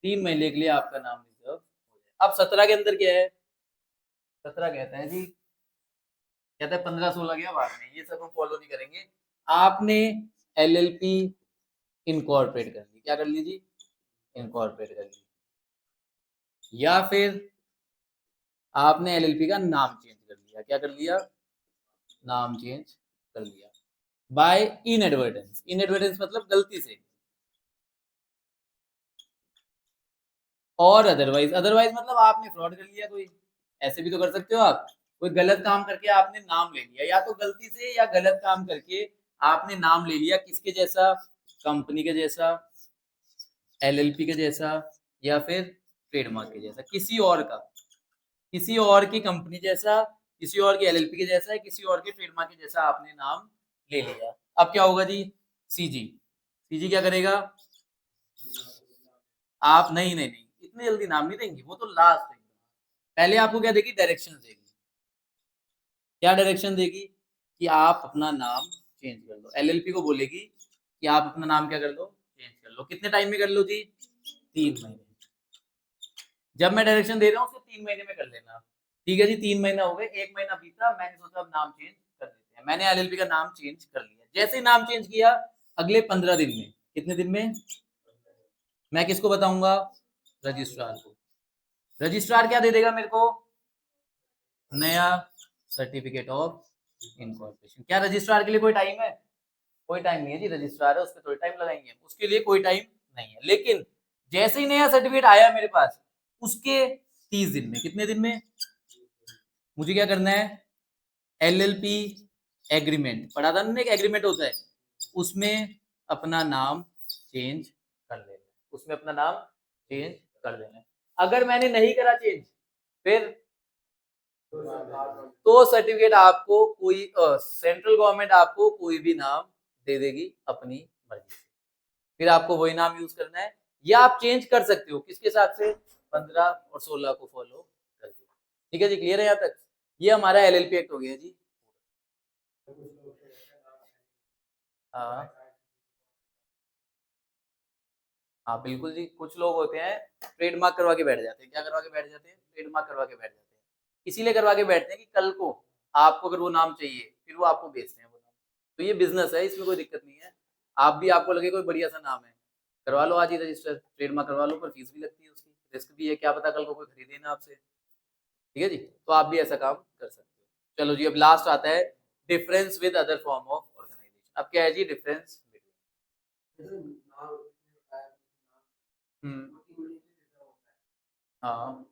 3 महीने के लिए आपका नाम रिजर्व हो जाए। अब 17 के अंदर क्या है? 17 कहता है जी, कहता है 15 16 गया बाद में, ये सब हम फॉलो नहीं करेंगे। आपने एलएलपी इनकॉर्पोरेट कर ली, क्या कर ली जी? इनकॉर्पोरेट कर ली। या फिर आपने एलएलपी का नाम चेंज कर लिया, क्या कर लिया? नाम चेंज कर लिया बाय इनएडवर्टेंस। इनएडवर्टेंस मतलब गलती से, और अदरवाइज, अदरवाइज मतलब आपने फ्रॉड कर लिया कोई, ऐसे भी तो कर सकते हो आप। कोई गलत काम करके आपने नाम ले लिया, या तो गलती से या गलत काम करके आपने नाम ले लिया, किसके जैसा? कंपनी के जैसा, एलएलपी के जैसा, या फिर ट्रेडमार्क के जैसा, किसी और का, किसी और की कंपनी जैसा, किसी और की एलएलपी के जैसा है, किसी और के ट्रेडमार्क के जैसा आपने नाम ले लिया। अब क्या होगा जी? सीजी। सीजी क्या करेगा? आप नहीं नहीं नहीं, इतनी जल्दी नाम नहीं देंगी, वो तो लास्ट देंगी। पहले आपको क्या देगी? डायरेक्शन देगी। क्या डायरेक्शन देगी? कि आप अपना नाम चेंज कर लो। एलएलपी को बोलेगी कि आप अपना नाम क्या कर लो? चेंज कर लो। कितने टाइम में कर लो जी? 3 महीने। जब मैं डायरेक्शन दे रहा हूँ उसको 3 महीने में कर लेना। ठीक है जी, 3 महीना हो गए, 1 महीना बीता, मैंने सोचा अब नाम चेंज कर देते हैं, मैंने एलएलपी का नाम चेंज कर लिया। जैसे ही नाम चेंज किया, अगले 15 दिन में, कितने दिन में? मैं किसको बताऊंगा? रजिस्ट्रार को। रजिस्ट्रार क्या दे देगा मेरे को? नया सर्टिफिकेट ऑफ इनकॉर्पोरेशन। क्या रजिस्ट्रार के लिए कोई टाइम है? कोई टाइम नहीं है जी, रजिस्ट्रार है, उस पर थोड़ी टाइम लगाएंगे, उसके लिए कोई टाइम नहीं है। लेकिन जैसे ही नया सर्टिफिकेट आया मेरे पास, उसके 30 दिन में, कितने दिन में मुझे क्या करना है? एलएलपी एग्रीमेंट, पढ़ा था ना, एक एग्रीमेंट होता है, उसमें अपना नाम चेंज कर लेना, उसमें अपना नाम चेंज कर देना। अगर मैंने नहीं करा चेंज, फिर तो सर्टिफिकेट आपको कोई, सेंट्रल गवर्नमेंट आपको कोई भी नाम दे देगी अपनी मर्जी से, फिर आपको वही नाम यूज करना है, या आप चेंज कर सकते हो किसके साथ से? 15 और 16 को फॉलो करके। ठीक है जी, क्लियर है यहाँ तक? ये हमारा एलएलपी एक्ट हो गया जी। हाँ हाँ बिल्कुल जी, कुछ लोग होते हैं ट्रेडमार्क करवा के बैठ जाते हैं। क्या करवा के बैठ जाते हैं? ट्रेडमार्क करवा के बैठ जाते हैं। इसीलिए करवा के बैठते हैं कि कल को आपको अगर वो नाम चाहिए, फिर वो आपको बेचते हैं वो नाम। तो ये बिजनेस है, इसमें कोई दिक्कत नहीं है। आप भी, आपको लगे कोई बढ़िया सा नाम है, करवा लो आज ही रजिस्टर, ट्रेडमार्क करवा लो, पर फीस भी लगती है उसकी, रिस्क भी है, क्या पता कल को कोई खरीदे ना आपसे। ठीक है जी, तो आप भी ऐसा काम कर सकते हो। चलो जी, अब लास्ट आता है difference with other form of organisation. अब क्या है जी डिफरेंस? हाँ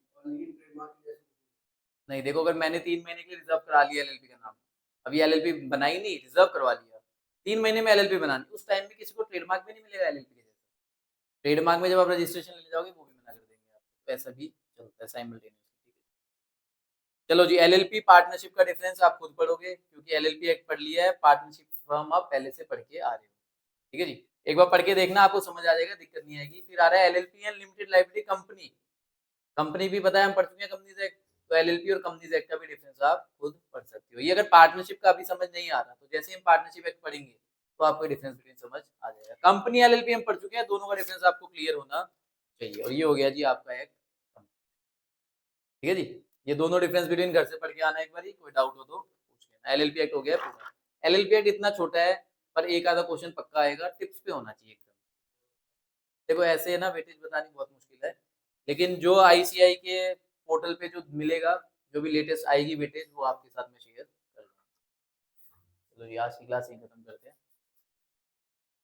नहीं, देखो अगर मैंने 3 महीने के लिए रिजर्व करा लिया एलएलपी का नाम, अभी एलएलपी बनाई नहीं, रिजर्व करवा लिया, 3 महीने में एलएलपी बनानी, उस टाइम में किसी को ट्रेडमार्क भी नहीं मिलेगा एलएलपी के जैसा। ट्रेडमार्क में जब आप रजिस्ट्रेशन लेने जाओगे वो भी मना कर देंगे आपको, तो ऐसा भी चलता है साइमल्टेनियसली। चलो जी, एलएलपी पार्टनरशिप का डिफरेंस आप खुद पढ़ोगे, क्योंकि एलएलपी एक्ट पढ़ लिया है, पार्टनरशिप फर्म आप पहले से पढ़ के आ रहे हो। ठीक है जी, एक बार पढ़ के देखना, आपको समझ आ जाएगा, दिक्कत नहीं आएगी। फिर आ रहा है LLP and limited liability company. Company भी पता है, हम पढ़ चुके हैं कंपनीज एक्ट, तो एलएलपी और कंपनीज एक्ट का भी डिफरेंस आप खुद पढ़ सकते हो। ये अगर पार्टनरशिप का अभी समझ नहीं आ रहा, तो जैसे हम पार्टनरशिप एक्ट पढ़ेंगे तो आपको डिफरेंस बिटवीन समझ आ जाएगा। कंपनी एलएलपी हम पढ़ चुके हैं, दोनों का डिफरेंस आपको क्लियर होना चाहिए। और ये हो गया जी आपका एक्ट। ठीक है जी, ये दोनों डिफरेंस बिटवीन घर से पढ़ के आना, एक बार कोई डाउट हो तो पूछ लेना। एलएलपी एक्ट हो गया पूरा। एलएलपी एक्ट इतना छोटा है, पर एक आधा क्वेश्चन पक्का आएगा, टिप्स पे होना चाहिए एकदम। देखो ऐसे है ना, वेटेज बतानी बहुत मुश्किल है, लेकिन जो आईसीआई के पोर्टल पे जो मिलेगा, जो भी लेटेस्ट आएगी वेटेज, वो आपके साथ में शेयर कर दूंगा। चलो ये आज की क्लास यहीं खत्म करते हैं।